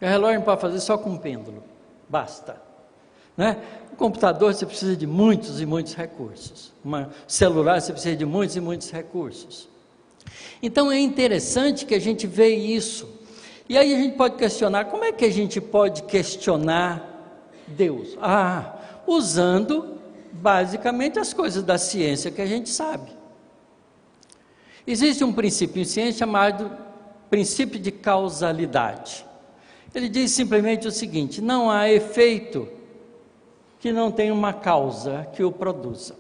O relógio não pode fazer só com um pêndulo, basta. Né? O computador você precisa de muitos e muitos recursos. Um celular você precisa de muitos e muitos recursos. Então é interessante que a gente vê isso. E aí a gente pode questionar, como é que a gente pode questionar Deus? Usando basicamente as coisas da ciência que a gente sabe. Existe um princípio em ciência chamado princípio de causalidade. Ele diz simplesmente o seguinte: não há efeito que não tenha uma causa que o produza.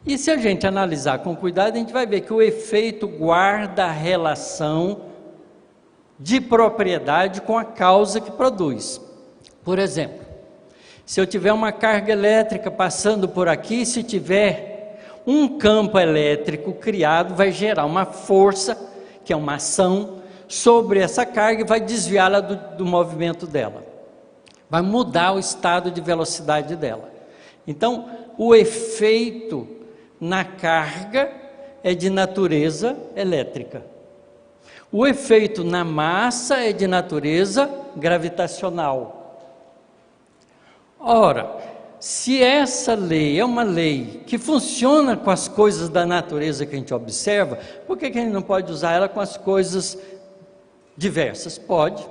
E se a gente analisar com cuidado, a gente vai ver que o efeito guarda a relação de propriedade com a causa que produz. Por exemplo, se eu tiver uma carga elétrica passando por aqui, se tiver um campo elétrico criado, vai gerar uma força, que é uma ação, sobre essa carga e vai desviá-la do movimento dela. Vai mudar o estado de velocidade dela. Então, o efeito na carga é de natureza elétrica. O efeito na massa é de natureza gravitacional. Ora, se essa lei é uma lei que funciona com as coisas da natureza que a gente observa, por que a gente não pode usar ela com as coisas diversas? Pode.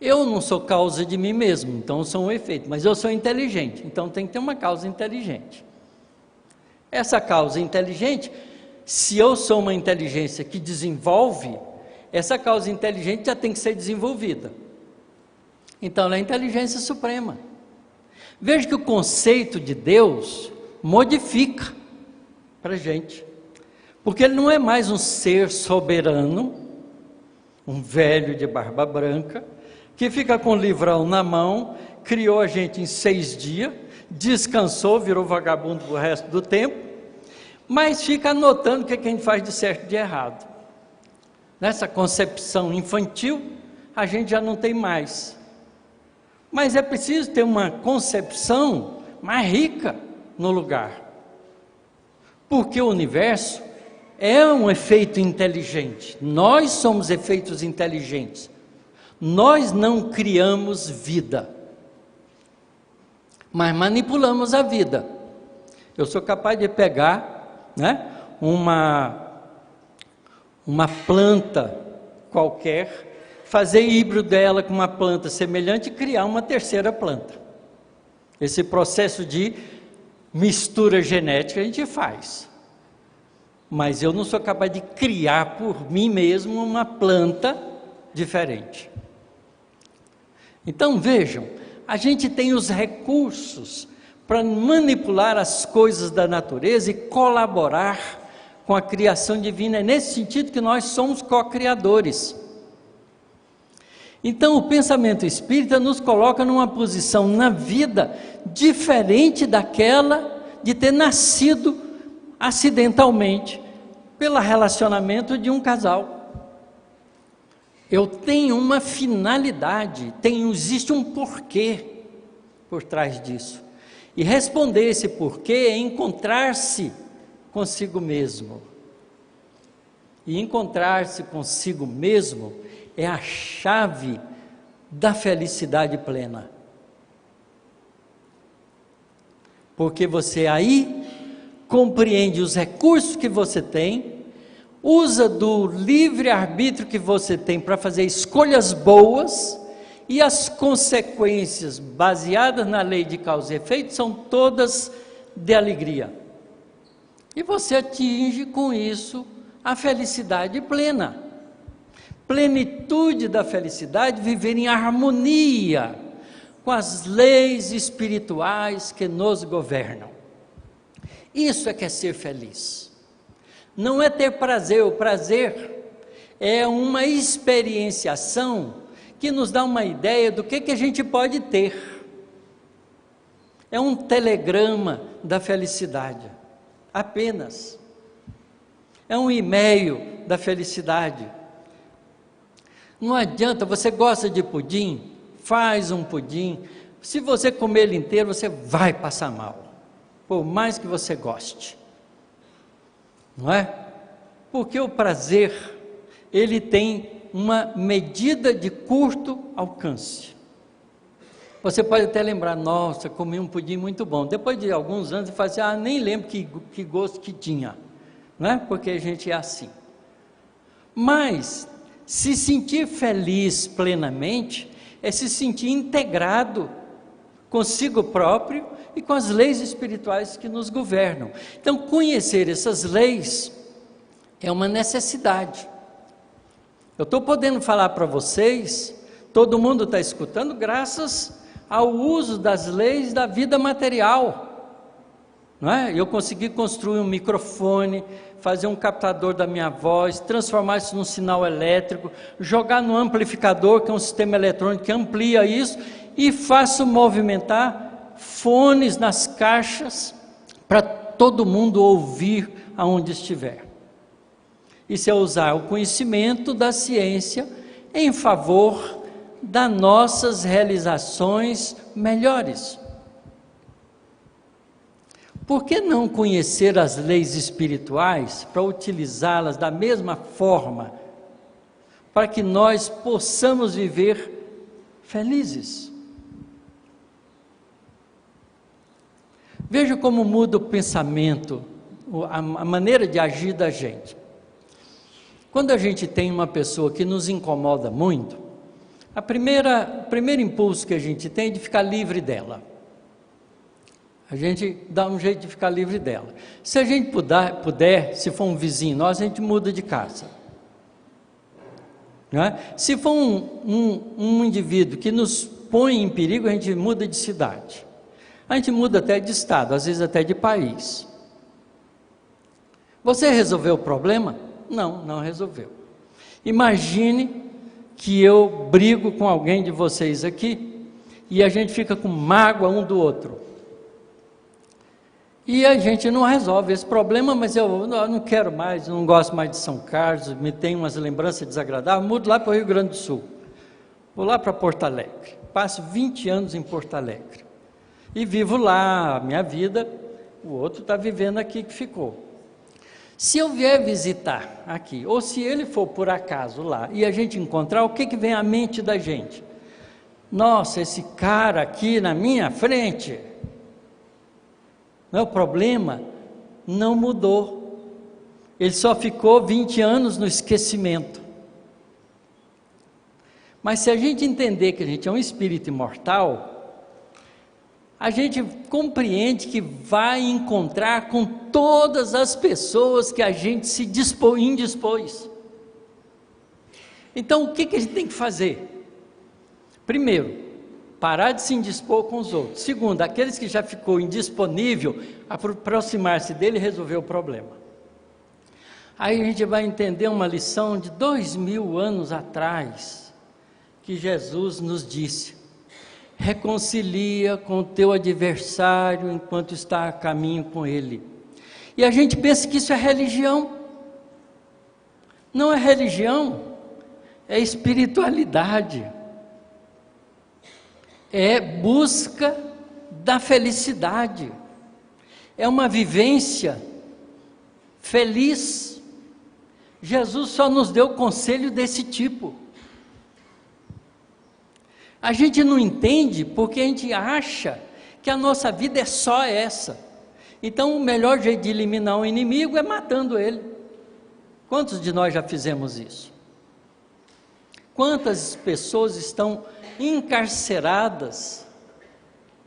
Eu não sou causa de mim mesmo, então eu sou um efeito, mas eu sou inteligente, então tem que ter uma causa inteligente. Essa causa inteligente, se eu sou uma inteligência que desenvolve, essa causa inteligente já tem que ser desenvolvida. Então ela é a inteligência suprema. Veja que o conceito de Deus modifica para a gente, porque ele não é mais um ser soberano, um velho de barba branca, que fica com o livrão na mão, criou a gente em 6 dias, descansou, virou vagabundo pro resto do tempo, mas fica anotando o que a gente faz de certo e de errado. Nessa concepção infantil, a gente já não tem mais. Mas é preciso ter uma concepção mais rica no lugar. Porque o universo é um efeito inteligente. Nós somos efeitos inteligentes. Nós não criamos vida, mas manipulamos a vida. Eu sou capaz de pegar, né, uma planta qualquer, fazer híbrido dela com uma planta semelhante e criar uma terceira planta. Esse processo de mistura genética a gente faz. Mas eu não sou capaz de criar por mim mesmo uma planta diferente. Então vejam, a gente tem os recursos para manipular as coisas da natureza e colaborar com a criação divina. É nesse sentido que nós somos co-criadores. Então o pensamento espírita nos coloca numa posição na vida diferente daquela de ter nascido acidentalmente pelo relacionamento de um casal. Eu tenho uma finalidade, existe um porquê por trás disso. E responder esse porquê é encontrar-se consigo mesmo. E encontrar-se consigo mesmo é a chave da felicidade plena. Porque você aí compreende os recursos que você tem, usa do livre-arbítrio que você tem para fazer escolhas boas, e as consequências baseadas na lei de causa e efeito são todas de alegria. E você atinge com isso a felicidade plena. Plenitude da felicidade, viver em harmonia com as leis espirituais que nos governam. Isso é que é ser feliz. Não é ter prazer. O prazer é uma experienciação que nos dá uma ideia do que a gente pode ter. É um telegrama da felicidade, apenas. É um e-mail da felicidade. Não adianta, você gosta de pudim? Faz um pudim. Se você comer ele inteiro, você vai passar mal, por mais que você goste. Não é? Porque o prazer, ele tem uma medida de curto alcance. Você pode até lembrar, nossa, comi um pudim muito bom. Depois de alguns anos, você fala assim, nem lembro que gosto que tinha. Não é? Porque a gente é assim. Mas, se sentir feliz plenamente, é se sentir integrado consigo próprio e com as leis espirituais que nos governam. Então, conhecer essas leis é uma necessidade. Eu estou podendo falar para vocês, todo mundo está escutando, graças ao uso das leis da vida material. Não é? Eu consegui construir um microfone, fazer um captador da minha voz, transformar isso num sinal elétrico, jogar no amplificador, que é um sistema eletrônico que amplia isso, e faço movimentar fones nas caixas para todo mundo ouvir aonde estiver. Isso é usar o conhecimento da ciência em favor das nossas realizações melhores. Por que não conhecer as leis espirituais para utilizá-las da mesma forma, para que nós possamos viver felizes? Veja como muda o pensamento, a maneira de agir da gente. Quando a gente tem uma pessoa que nos incomoda muito, o primeiro impulso que a gente tem é de ficar livre dela. A gente dá um jeito de ficar livre dela. Se a gente puder, se for um vizinho nosso, a gente muda de casa. Não é? Se for um indivíduo que nos põe em perigo, a gente muda de cidade. A gente muda até de estado, às vezes até de país. Você resolveu o problema? Não resolveu. Imagine que eu brigo com alguém de vocês aqui e a gente fica com mágoa um do outro. E a gente não resolve esse problema, mas eu não quero mais, não gosto mais de São Carlos, me tem umas lembranças desagradáveis, mudo lá para o Rio Grande do Sul. Vou lá para Porto Alegre, passo 20 anos em Porto Alegre. E vivo lá a minha vida, o outro está vivendo aqui que ficou. Se eu vier visitar aqui, ou se ele for por acaso lá, e a gente encontrar, o que vem à mente da gente? Nossa, esse cara aqui na minha frente, o problema não mudou. Ele só ficou 20 anos no esquecimento. Mas se a gente entender que a gente é um espírito imortal, a gente compreende que vai encontrar com todas as pessoas que a gente se indispôs. Então, o que a gente tem que fazer? Primeiro, parar de se indispor com os outros. Segundo, aqueles que já ficou indisponível, aproximar-se dele e resolver o problema. Aí a gente vai entender uma lição de 2000 anos atrás, que Jesus nos disse: reconcilia com o teu adversário enquanto está a caminho com ele. E a gente pensa que isso é religião. Não é religião, é espiritualidade. É busca da felicidade. É uma vivência feliz. Jesus só nos deu conselho desse tipo. A gente não entende porque a gente acha que a nossa vida é só essa. Então o melhor jeito de eliminar um inimigo é matando ele. Quantos de nós já fizemos isso? Quantas pessoas estão encarceradas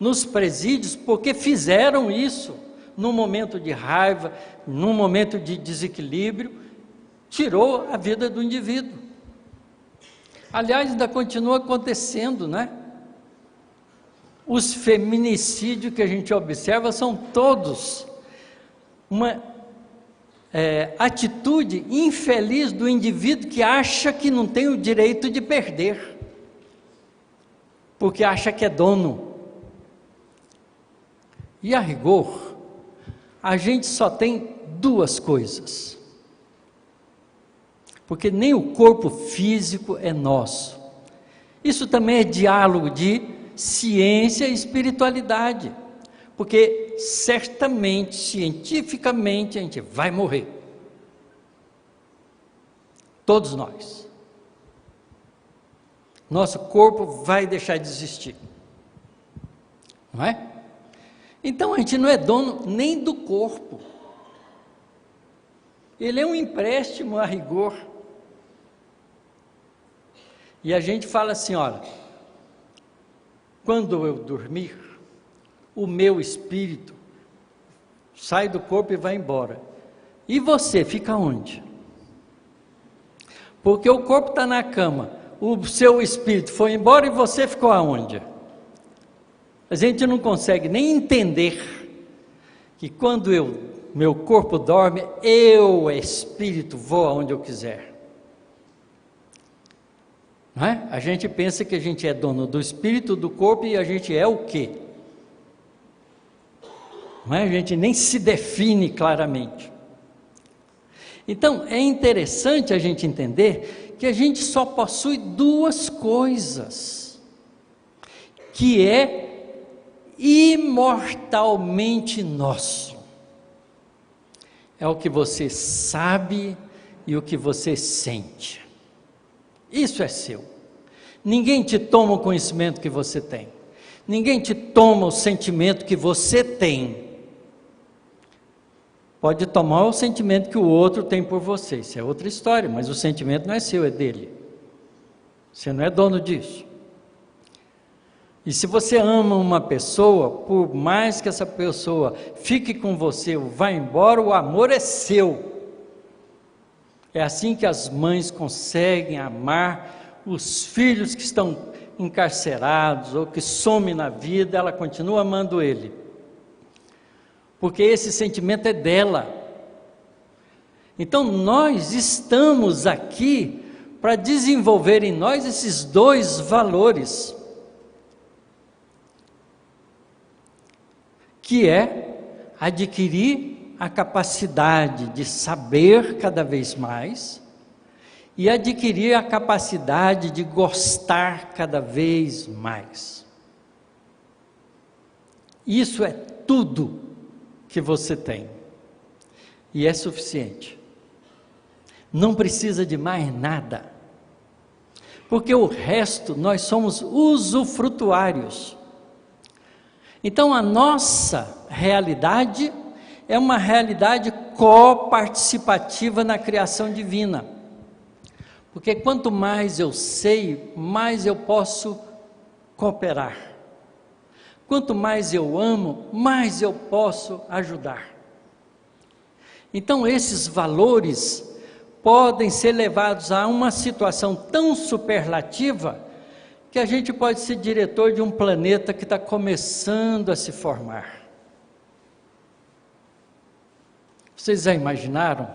nos presídios porque fizeram isso num momento de raiva, num momento de desequilíbrio, tirou a vida do indivíduo. Aliás, ainda continua acontecendo, né? Os feminicídios que a gente observa são todos uma atitude infeliz do indivíduo que acha que não tem o direito de perder, porque acha que é dono. E a rigor, a gente só tem duas coisas, porque nem o corpo físico é nosso. Isso também é diálogo de ciência e espiritualidade, porque certamente, cientificamente, a gente vai morrer. Todos nós. Nosso corpo vai deixar de existir. Não é? Então a gente não é dono nem do corpo. Ele é um empréstimo a rigor. E a gente fala assim, olha, quando eu dormir, o meu espírito sai do corpo e vai embora. E você fica onde? Porque o corpo está na cama, o seu espírito foi embora e você ficou aonde? A gente não consegue nem entender que quando meu corpo dorme, eu, espírito, vou aonde eu quiser. Não é? A gente pensa que a gente é dono do espírito, do corpo, e a gente é o quê? Não é? A gente nem se define claramente. Então, é interessante a gente entender que a gente só possui duas coisas, que é imortalmente nosso. É o que você sabe e o que você sente. Isso é seu. Ninguém te toma o conhecimento que você tem. Ninguém te toma o sentimento que você tem. Pode tomar o sentimento que o outro tem por você, isso é outra história, mas o sentimento não é seu, é dele. Você não é dono disso. E se você ama uma pessoa, por mais que essa pessoa fique com você ou vá embora, o amor é seu. É assim que as mães conseguem amar os filhos que estão encarcerados ou que somem na vida, ela continua amando ele. Porque esse sentimento é dela. Então nós estamos aqui para desenvolver em nós esses dois valores, que é adquirir a capacidade de saber cada vez mais e adquirir a capacidade de gostar cada vez mais. Isso é tudo que você tem e é suficiente. Não precisa de mais nada, porque o resto nós somos usufrutuários. Então a nossa realidade é uma realidade coparticipativa na criação divina. Porque quanto mais eu sei, mais eu posso cooperar. Quanto mais eu amo, mais eu posso ajudar. Então esses valores podem ser levados a uma situação tão superlativa que a gente pode ser diretor de um planeta que está começando a se formar. Vocês já imaginaram?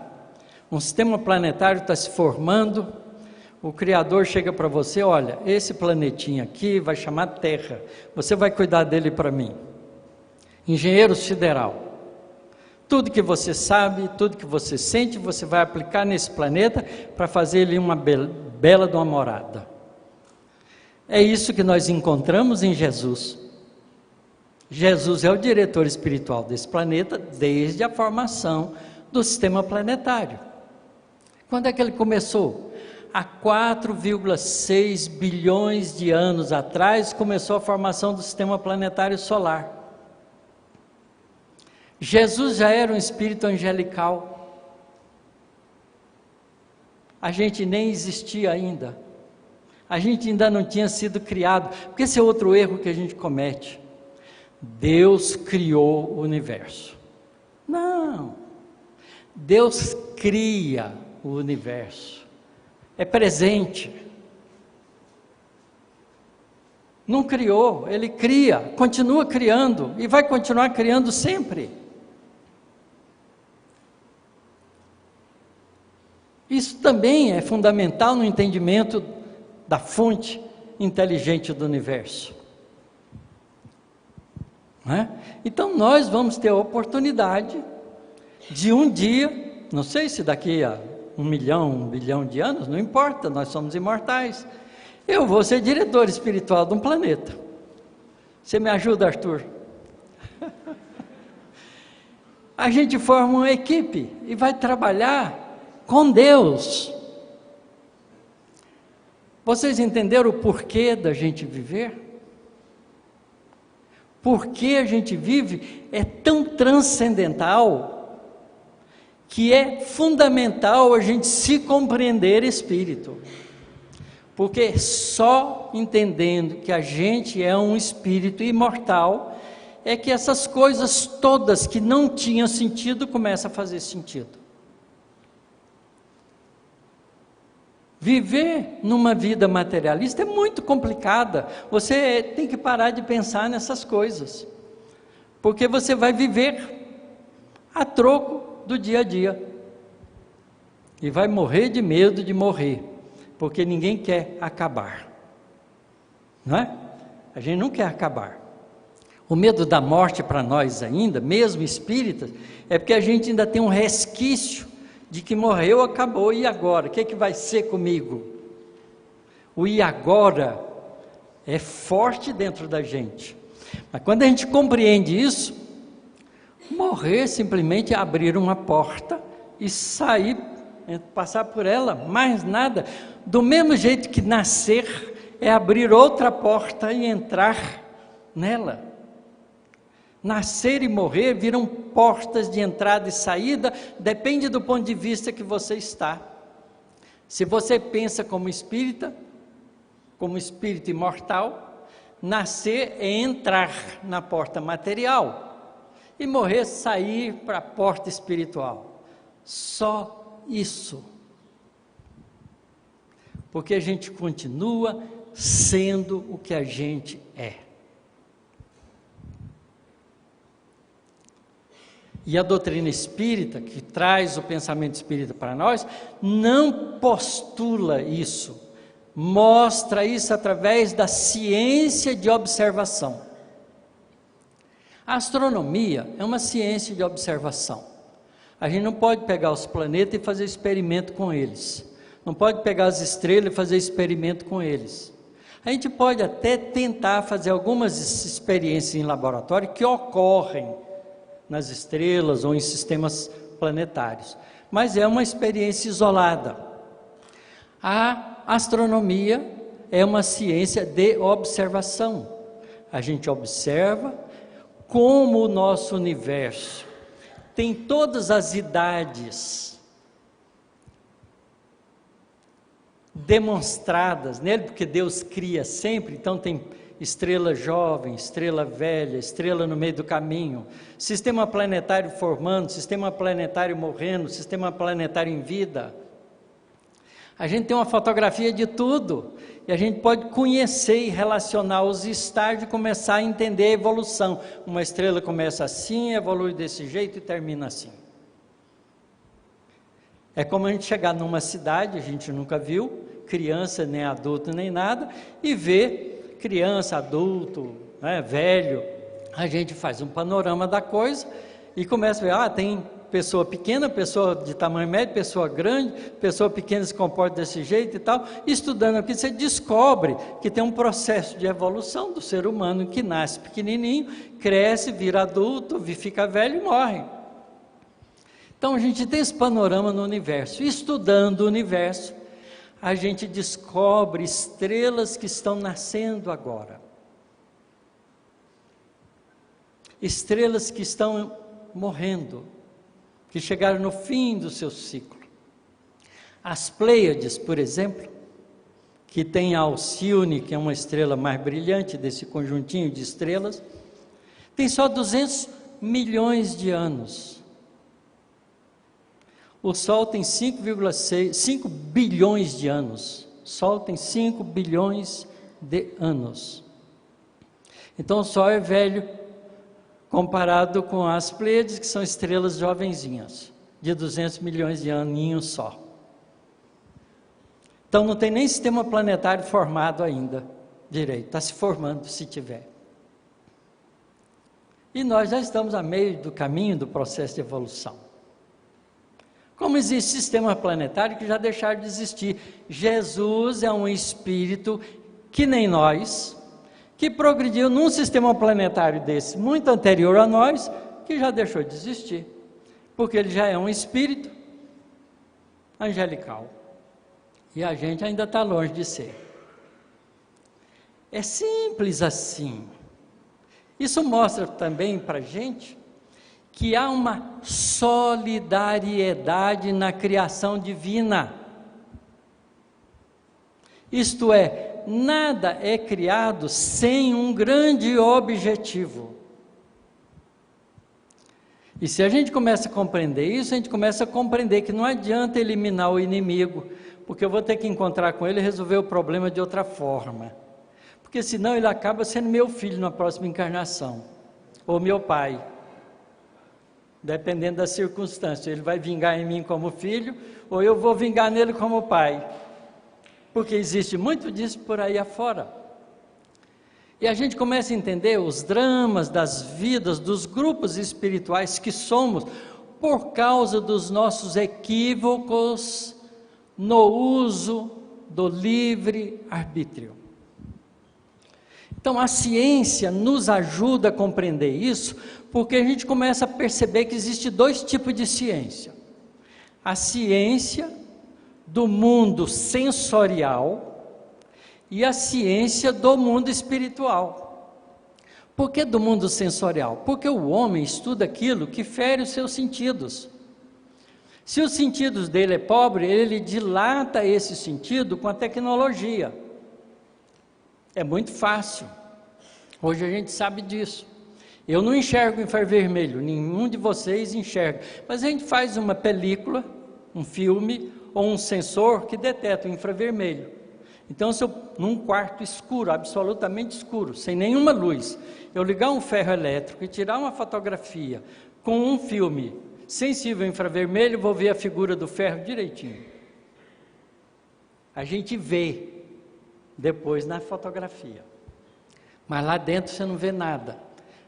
Um sistema planetário está se formando, o Criador chega para você, olha, esse planetinha aqui vai chamar Terra, você vai cuidar dele para mim. Engenheiros Federal. Tudo que você sabe, tudo que você sente, você vai aplicar nesse planeta para fazer ele uma bela de uma morada. É isso que nós encontramos em Jesus. Jesus é o diretor espiritual desse planeta desde a formação do sistema planetário. Quando é que ele começou? Há 4,6 bilhões de anos atrás começou a formação do sistema planetário solar. Jesus já era um espírito angelical. A gente nem existia ainda. A gente ainda não tinha sido criado. Porque esse é outro erro que a gente comete. Deus criou o universo. Não. Deus cria o universo. É presente. Não criou, Ele cria, continua criando e vai continuar criando sempre. Isso também é fundamental no entendimento da fonte inteligente do universo. Não é? Então nós vamos ter a oportunidade de um dia, não sei se daqui a 1 bilhão de anos, não importa, nós somos imortais. Eu vou ser diretor espiritual de um planeta. Você me ajuda, Arthur? A gente forma uma equipe e vai trabalhar com Deus. Vocês entenderam o porquê da gente viver? Porque a gente vive é tão transcendental que é fundamental a gente se compreender espírito. Porque só entendendo que a gente é um espírito imortal é que essas coisas todas que não tinham sentido começam a fazer sentido. Viver numa vida materialista é muito complicada. Você tem que parar de pensar nessas coisas. Porque você vai viver a troco do dia a dia. E vai morrer de medo de morrer. Porque ninguém quer acabar. Não é? A gente não quer acabar. O medo da morte para nós ainda, mesmo espíritas, é porque a gente ainda tem um resquício de que morreu, acabou, e agora? O que é que vai ser comigo? O e agora é forte dentro da gente. Mas quando a gente compreende isso, morrer simplesmente é abrir uma porta e sair, passar por ela, mais nada. Do mesmo jeito que nascer é abrir outra porta e entrar nela. Nascer e morrer viram portas de entrada e saída, depende do ponto de vista que você está. Se você pensa como espírito imortal, nascer é entrar na porta material, e morrer é sair para a porta espiritual. Só isso. Porque a gente continua sendo o que a gente é. E a doutrina espírita, que traz o pensamento espírita para nós, não postula isso, mostra isso através da ciência de observação. A astronomia é uma ciência de observação. A gente não pode pegar os planetas e fazer experimento com eles. Não pode pegar as estrelas e fazer experimento com eles. A gente pode até tentar fazer algumas experiências em laboratório que ocorrem nas estrelas ou em sistemas planetários, mas é uma experiência isolada. A astronomia é uma ciência de observação. A gente observa como o nosso universo tem todas as idades demonstradas nele, porque Deus cria sempre, então tem estrela jovem, estrela velha, estrela no meio do caminho, sistema planetário formando, sistema planetário morrendo, sistema planetário em vida. A gente tem uma fotografia de tudo, e a gente pode conhecer e relacionar os estágios e começar a entender a evolução. Uma estrela começa assim, evolui desse jeito e termina assim. É como a gente chegar numa cidade, a gente nunca viu, criança, nem adulto, nem nada, e ver criança, adulto, né, velho. A gente faz um panorama da coisa e começa a ver, tem pessoa pequena, pessoa de tamanho médio, pessoa grande, pessoa pequena se comporta desse jeito e tal. Estudando aqui, você descobre que tem um processo de evolução do ser humano que nasce pequenininho, cresce, vira adulto, fica velho e morre. Então a gente tem esse panorama no universo. Estudando o universo, a gente descobre estrelas que estão nascendo agora. Estrelas que estão morrendo, que chegaram no fim do seu ciclo. As Pleiades, por exemplo, que tem a Alcione, que é uma estrela mais brilhante desse conjuntinho de estrelas, tem só 200 milhões de anos. O Sol tem 5 bilhões de anos. O Sol tem 5 bilhões de anos. Então o Sol é velho comparado com as Pleiades, que são estrelas jovenzinhas, de 200 milhões de aninhos só. Então não tem nem sistema planetário formado ainda direito, está se formando se tiver. E nós já estamos a meio do caminho do processo de evolução. Como existe sistema planetário que já deixaram de existir. Jesus é um espírito que nem nós, que progrediu num sistema planetário desse, muito anterior a nós, que já deixou de existir, porque ele já é um espírito angelical, e a gente ainda está longe de ser. É simples assim. Isso mostra também para a gente que há uma solidariedade na criação divina. Isto é, nada é criado sem um grande objetivo. E se a gente começa a compreender isso, a gente começa a compreender que não adianta eliminar o inimigo, porque eu vou ter que encontrar com ele e resolver o problema de outra forma. Porque senão ele acaba sendo meu filho na próxima encarnação, ou meu pai. Dependendo da circunstância, ele vai vingar em mim como filho, ou eu vou vingar nele como pai. Porque existe muito disso por aí afora. E a gente começa a entender os dramas das vidas, dos grupos espirituais que somos, por causa dos nossos equívocos no uso do livre-arbítrio. Então a ciência nos ajuda a compreender isso, porque a gente começa a perceber que existe dois tipos de ciência. A ciência do mundo sensorial e a ciência do mundo espiritual. Por que do mundo sensorial? Porque o homem estuda aquilo que fere os seus sentidos. Se os sentidos dele é pobre, ele dilata esse sentido com a tecnologia. É muito fácil. Hoje a gente sabe disso. Eu não enxergo infravermelho, nenhum de vocês enxerga. Mas a gente faz uma película, um filme ou um sensor que deteta o infravermelho. Então, se eu, num quarto escuro, absolutamente escuro, sem nenhuma luz, eu ligar um ferro elétrico e tirar uma fotografia com um filme sensível ao infravermelho, vou ver a figura do ferro direitinho. A gente vê depois na fotografia. Mas lá dentro você não vê nada.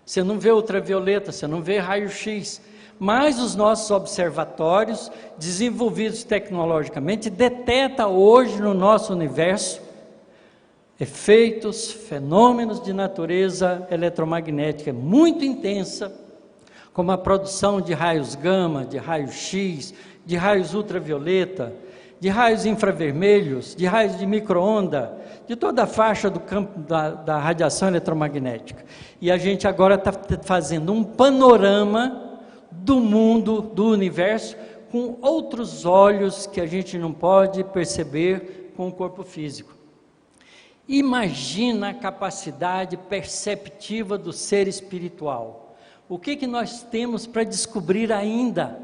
Você não vê ultravioleta, você não vê raio-x. Mas os nossos observatórios, desenvolvidos tecnologicamente, detectam hoje no nosso universo efeitos, fenômenos de natureza eletromagnética muito intensa, como a produção de raios gama, de raio-x, de raios ultravioleta, de raios infravermelhos, de raios de micro-onda, de toda a faixa do campo da radiação eletromagnética. E a gente agora está fazendo um panorama do mundo, do universo, com outros olhos que a gente não pode perceber com o corpo físico. Imagina a capacidade perceptiva do ser espiritual. O que nós temos para descobrir ainda?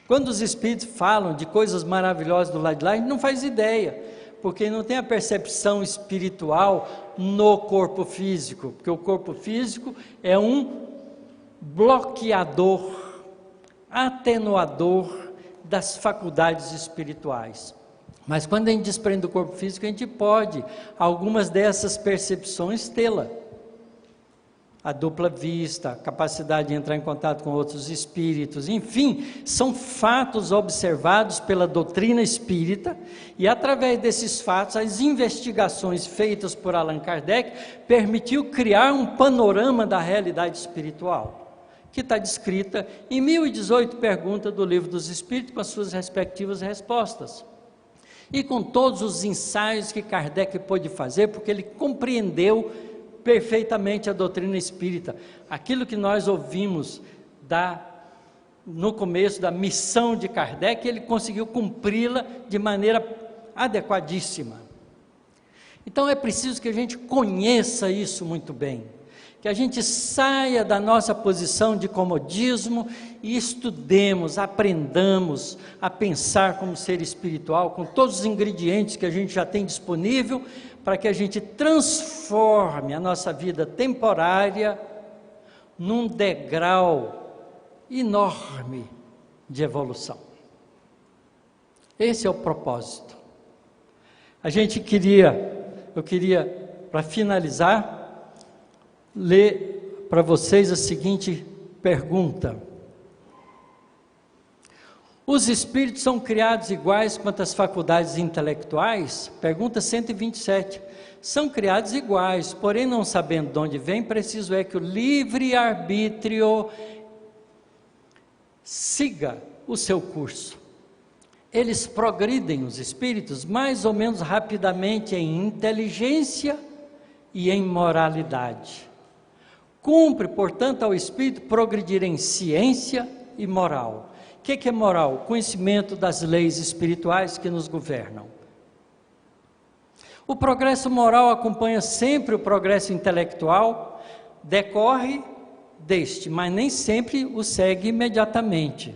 Quando os espíritos falam de coisas maravilhosas do lado de lá, a gente não faz ideia, porque não tem a percepção espiritual no corpo físico, porque o corpo físico é um bloqueador, atenuador das faculdades espirituais. Mas quando a gente desprende do corpo físico, a gente pode, algumas dessas percepções, tê-la. A dupla vista, a capacidade de entrar em contato com outros espíritos, enfim, são fatos observados pela doutrina espírita, e através desses fatos, as investigações feitas por Allan Kardec permitiu criar um panorama da realidade espiritual, que está descrita em 1018 perguntas do Livro dos Espíritos, com as suas respectivas respostas. E com todos os ensaios que Kardec pôde fazer, porque ele compreendeu perfeitamente a doutrina espírita. Aquilo que nós ouvimos no começo da missão de Kardec, ele conseguiu cumpri-la de maneira adequadíssima. Então é preciso que a gente conheça isso muito bem, que a gente saia da nossa posição de comodismo e estudemos, aprendamos a pensar como ser espiritual, com todos os ingredientes que a gente já tem disponível, para que a gente transforme a nossa vida temporária num degrau enorme de evolução. Esse é o propósito. Eu queria, para finalizar, ler para vocês a seguinte pergunta: os espíritos são criados iguais quanto às faculdades intelectuais? Pergunta 127. São criados iguais, porém, não sabendo de onde vem, preciso é que o livre-arbítrio siga o seu curso. Eles progridem, os espíritos, mais ou menos rapidamente em inteligência e em moralidade. Cumpre, portanto, ao espírito progredir em ciência e moral. O que é moral? Conhecimento das leis espirituais que nos governam. O progresso moral acompanha sempre o progresso intelectual, decorre deste, mas nem sempre o segue imediatamente.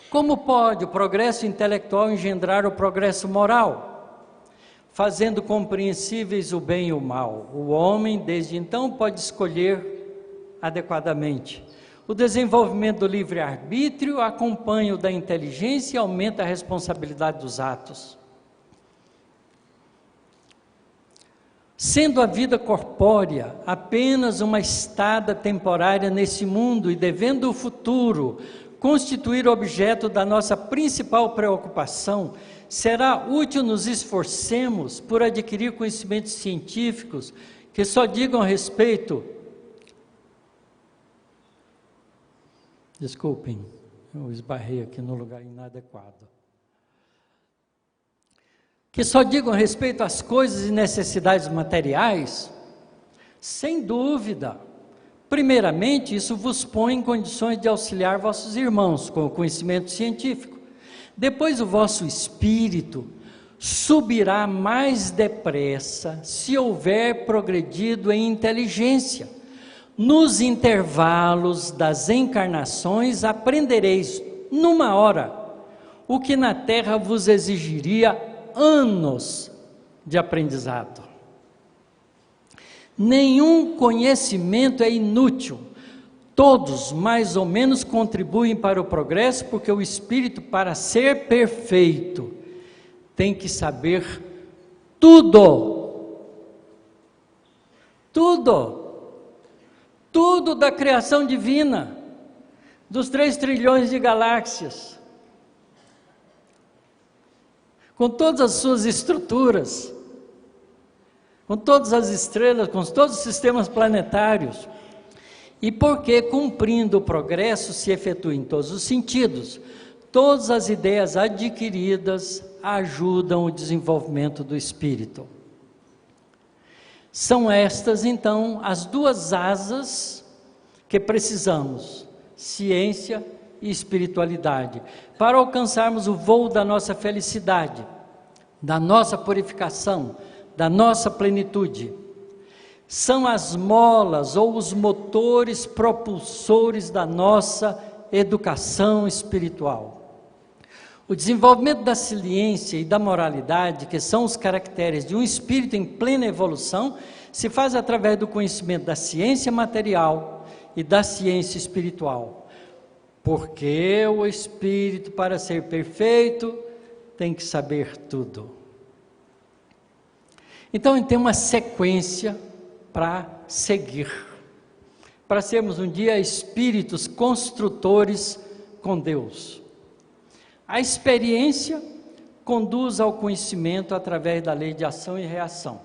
Como pode o progresso intelectual engendrar o progresso moral? Fazendo compreensíveis o bem e o mal. O homem, desde então, pode escolher adequadamente. O desenvolvimento do livre-arbítrio acompanha o da inteligência e aumenta a responsabilidade dos atos. Sendo a vida corpórea apenas uma estada temporária nesse mundo e devendo o futuro constituir objeto da nossa principal preocupação, será útil nos esforcemos por adquirir conhecimentos científicos que só digam respeito. Desculpem, eu esbarrei aqui no lugar inadequado. Que só digam respeito às coisas e necessidades materiais? Sem dúvida. Primeiramente, isso vos põe em condições de auxiliar vossos irmãos com o conhecimento científico. Depois o vosso espírito subirá mais depressa se houver progredido em inteligência. Nos intervalos das encarnações aprendereis numa hora o que na terra vos exigiria anos de aprendizado. Nenhum conhecimento é inútil, todos mais ou menos contribuem para o progresso, porque o espírito, para ser perfeito, tem que saber tudo, tudo da criação divina, dos 3 trilhões de galáxias, com todas as suas estruturas, com todas as estrelas, com todos os sistemas planetários. E porque, cumprindo o progresso, se efetua em todos os sentidos, todas as ideias adquiridas ajudam o desenvolvimento do espírito. São estas, então, as duas asas que precisamos, ciência e espiritualidade, para alcançarmos o voo da nossa felicidade, da nossa purificação, da nossa plenitude. São as molas ou os motores propulsores da nossa educação espiritual. O desenvolvimento da ciência e da moralidade, que são os caracteres de um espírito em plena evolução, se faz através do conhecimento da ciência material e da ciência espiritual. Porque o espírito, para ser perfeito, tem que saber tudo. Então, tem uma sequência para seguir, para sermos um dia espíritos construtores com Deus. A experiência conduz ao conhecimento através da lei de ação e reação.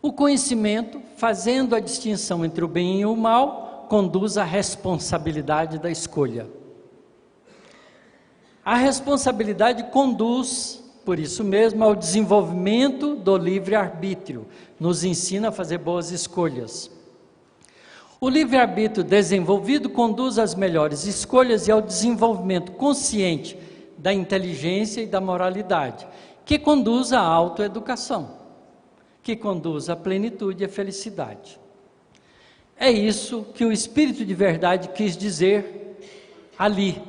O conhecimento, fazendo a distinção entre o bem e o mal, conduz à responsabilidade da escolha. A responsabilidade conduz, por isso mesmo, ao desenvolvimento do livre-arbítrio, nos ensina a fazer boas escolhas. O livre-arbítrio desenvolvido conduz às melhores escolhas e ao desenvolvimento consciente da inteligência e da moralidade, que conduz à autoeducação, que conduz à plenitude e à felicidade. É isso que o Espírito de Verdade quis dizer ali,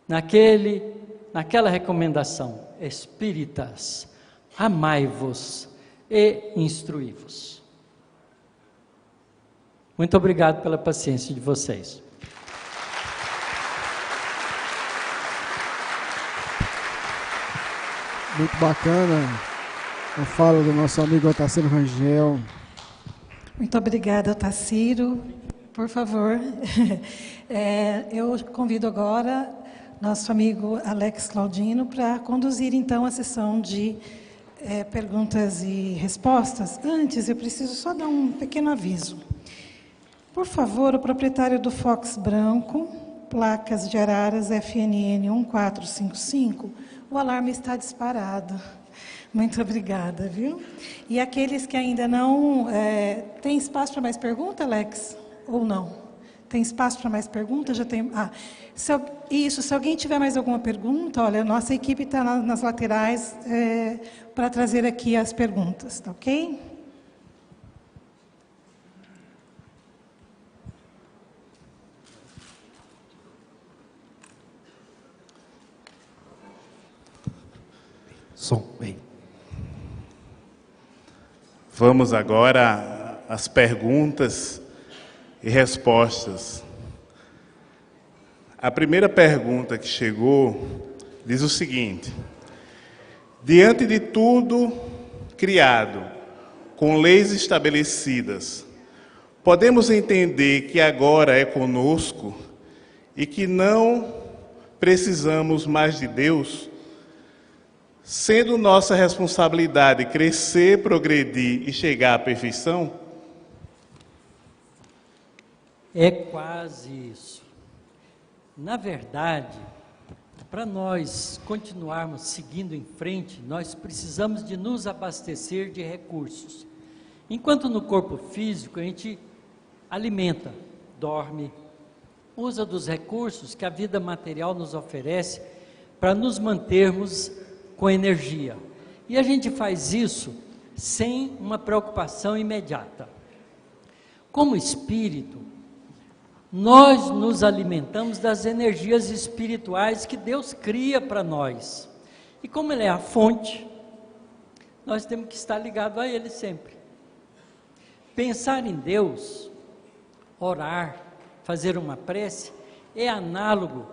naquela recomendação: espíritas, amai-vos e instruí-vos. Muito obrigado pela paciência de vocês. Muito bacana a fala do nosso amigo Otacílio Rangel. Muito obrigada, Otacílio. Por favor, eu convido agora nosso amigo Alex Claudino para conduzir, então, a sessão de perguntas e respostas. Antes, eu preciso só dar um pequeno aviso. Por favor, o proprietário do Fox branco, placas de Araras FNN 1455, o alarme está disparado. Muito obrigada, viu? E aqueles que ainda não... tem espaço para mais pergunta, Alex? Ou não? Tem espaço para mais perguntas? Já tem... se alguém tiver mais alguma pergunta, olha, nossa equipe está nas laterais para trazer aqui as perguntas, tá ok? Som, bem. Vamos agora às perguntas e respostas. A primeira pergunta que chegou diz o seguinte: diante de tudo criado, com leis estabelecidas, podemos entender que agora é conosco e que não precisamos mais de Deus? Sendo nossa responsabilidade crescer, progredir e chegar à perfeição? É quase isso. Na verdade, para nós continuarmos seguindo em frente, nós precisamos de nos abastecer de recursos. Enquanto no corpo físico a gente alimenta, dorme, usa dos recursos que a vida material nos oferece para nos mantermos com energia. E a gente faz isso sem uma preocupação imediata. Como espírito, nós nos alimentamos das energias espirituais que Deus cria para nós. E como Ele é a fonte, nós temos que estar ligados a Ele sempre. Pensar em Deus, orar, fazer uma prece, é análogo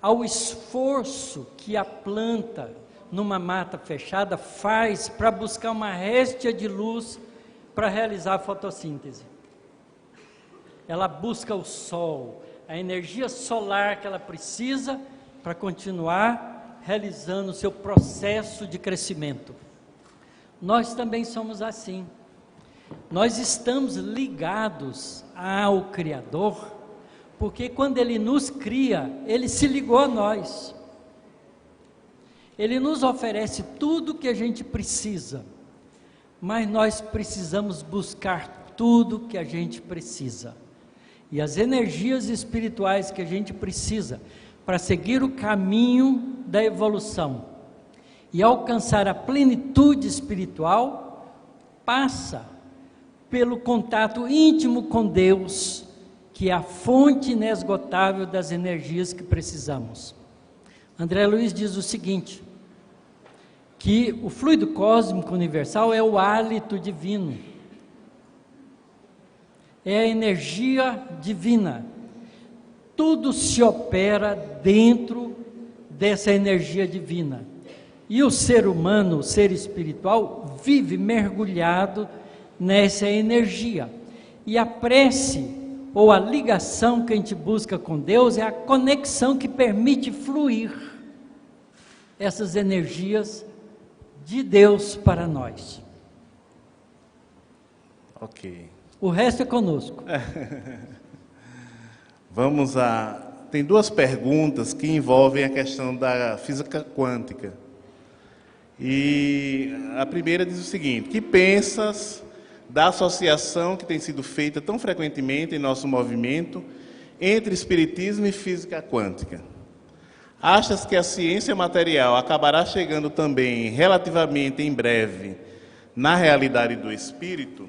ao esforço que a planta numa mata fechada faz para buscar uma réstia de luz para realizar a fotossíntese. Ela busca o sol, a energia solar que ela precisa para continuar realizando o seu processo de crescimento. Nós também somos assim. Nós estamos ligados ao Criador, porque quando Ele nos cria, Ele se ligou a nós. Ele nos oferece tudo o que a gente precisa, mas nós precisamos buscar tudo que a gente precisa. E as energias espirituais que a gente precisa para seguir o caminho da evolução e alcançar a plenitude espiritual, passa pelo contato íntimo com Deus, que é a fonte inesgotável das energias que precisamos. André Luiz diz o seguinte, que o fluido cósmico universal é o hálito divino, é a energia divina. Tudo se opera dentro dessa energia divina. E o ser humano, o ser espiritual, vive mergulhado nessa energia. E a prece, ou a ligação que a gente busca com Deus, é a conexão que permite fluir essas energias de Deus para nós. Ok. O resto é conosco. Tem duas perguntas que envolvem a questão da física quântica. E a primeira diz o seguinte: que pensas da associação que tem sido feita tão frequentemente em nosso movimento entre espiritismo e física quântica? Achas que a ciência material acabará chegando também relativamente em breve na realidade do espírito?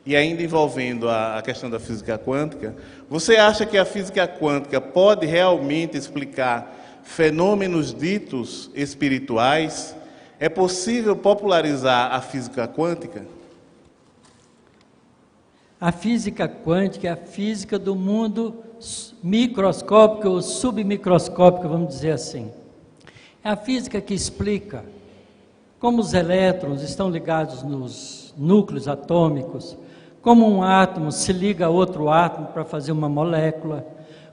E ainda envolvendo a questão da física quântica, você acha que a física quântica pode realmente explicar fenômenos ditos espirituais? É possível popularizar a física quântica? A física quântica é a física do mundo microscópico ou submicroscópico, vamos dizer assim. É a física que explica como os elétrons estão ligados nos núcleos atômicos, como um átomo se liga a outro átomo para fazer uma molécula,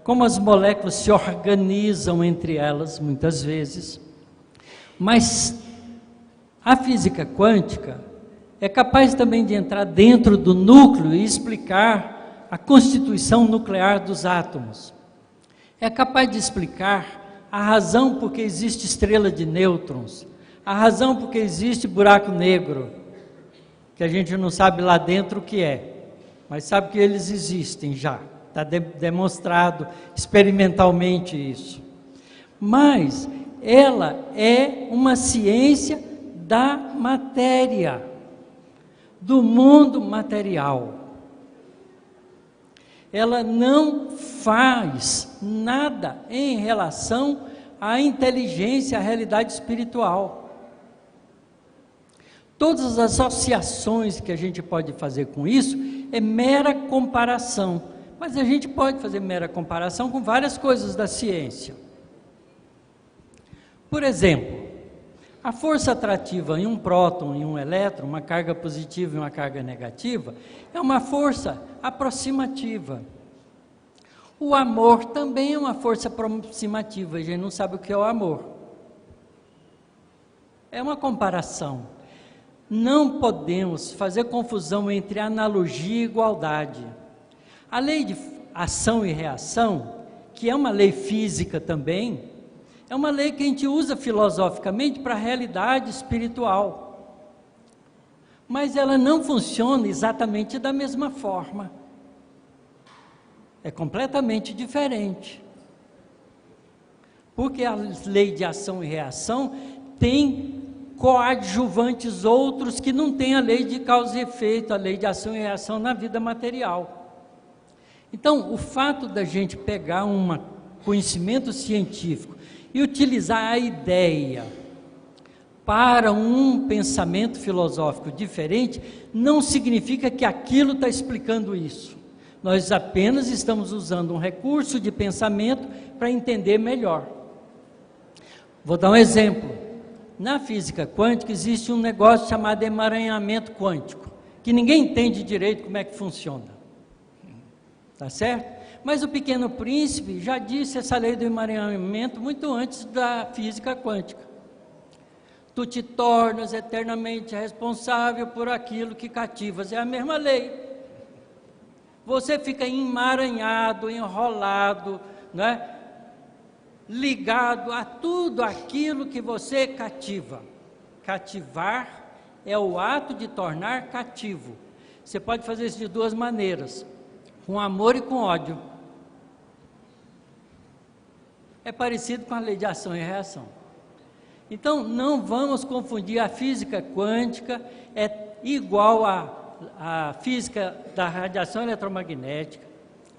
como as moléculas se organizam entre elas, muitas vezes. Mas a física quântica é capaz também de entrar dentro do núcleo e explicar a constituição nuclear dos átomos. É capaz de explicar a razão por que existe estrela de nêutrons, a razão por que existe buraco negro, que a gente não sabe lá dentro o que é, mas sabe que eles existem já, está demonstrado experimentalmente isso. Mas ela é uma ciência da matéria, do mundo material. Ela não faz nada em relação à inteligência, à realidade espiritual. Todas as associações que a gente pode fazer com isso é mera comparação, mas a gente pode fazer mera comparação com várias coisas da ciência. Por exemplo, a força atrativa em um próton e um elétron, uma carga positiva e uma carga negativa, é uma força aproximativa. O amor também é uma força aproximativa, a gente não sabe o que é o amor. É uma comparação. Não podemos fazer confusão entre analogia e igualdade. A lei de ação e reação, que é uma lei física também, é uma lei que a gente usa filosoficamente para a realidade espiritual. Mas ela não funciona exatamente da mesma forma. É completamente diferente. Porque a lei de ação e reação tem coadjuvantes outros que não têm a lei de causa e efeito, a lei de ação e reação na vida material. Então, o fato da gente pegar um conhecimento científico e utilizar a ideia para um pensamento filosófico diferente, não significa que aquilo está explicando isso. Nós apenas estamos usando um recurso de pensamento para entender melhor. Vou dar um exemplo. Na física quântica existe um negócio chamado emaranhamento quântico, que ninguém entende direito como é que funciona. Tá certo? Mas o Pequeno Príncipe já disse essa lei do emaranhamento muito antes da física quântica. Tu te tornas eternamente responsável por aquilo que cativas. É a mesma lei. Você fica emaranhado, enrolado, não é? Ligado a tudo aquilo que você cativa. Cativar é o ato de tornar cativo. Você pode fazer isso de duas maneiras, com amor e com ódio. É parecido com a lei de ação e reação. Então, não vamos confundir, a física quântica é igual à física da radiação eletromagnética,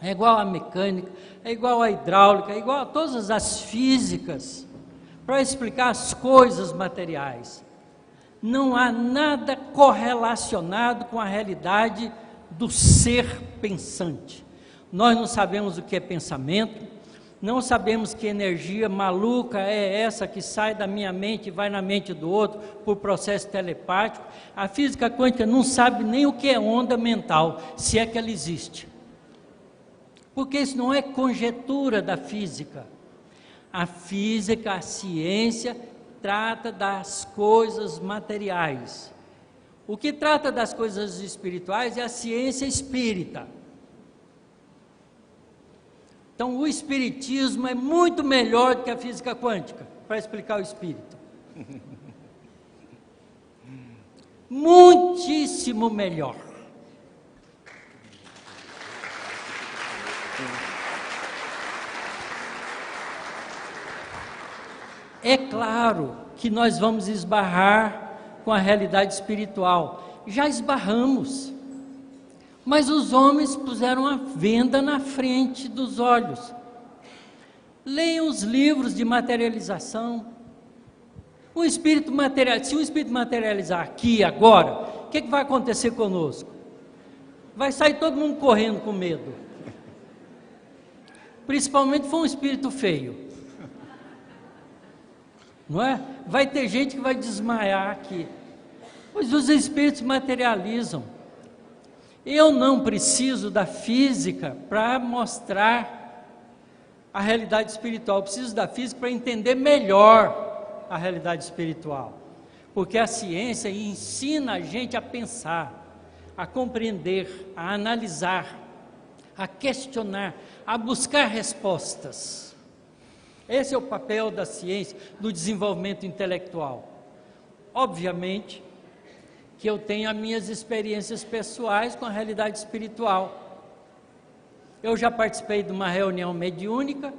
é igual à mecânica, é igual à hidráulica, é igual a todas as físicas, para explicar as coisas materiais. Não há nada correlacionado com a realidade do ser pensante. Nós não sabemos o que é pensamento, não sabemos que energia maluca é essa que sai da minha mente e vai na mente do outro por processo telepático. A física quântica não sabe nem o que é onda mental, se é que ela existe. Porque isso não é conjetura da física. A física, a ciência, trata das coisas materiais. O que trata das coisas espirituais é a ciência espírita. Então, o espiritismo é muito melhor do que a física quântica para explicar o espírito. Muitíssimo melhor. É claro que nós vamos esbarrar com a realidade espiritual. Já esbarramos. Mas os homens puseram a venda na frente dos olhos. Leiam os livros de materialização. Se o espírito materializar aqui, agora, o que vai acontecer conosco? Vai sair todo mundo correndo com medo. Principalmente se for um espírito feio. Não é? Vai ter gente que vai desmaiar aqui. Pois os espíritos materializam. Eu não preciso da física para mostrar a realidade espiritual. Eu preciso da física para entender melhor a realidade espiritual. Porque a ciência ensina a gente a pensar, a compreender, a analisar, a questionar, a buscar respostas. Esse é o papel da ciência, do desenvolvimento intelectual. Obviamente que eu tenho as minhas experiências pessoais com a realidade espiritual. Eu já participei de uma reunião mediúnica,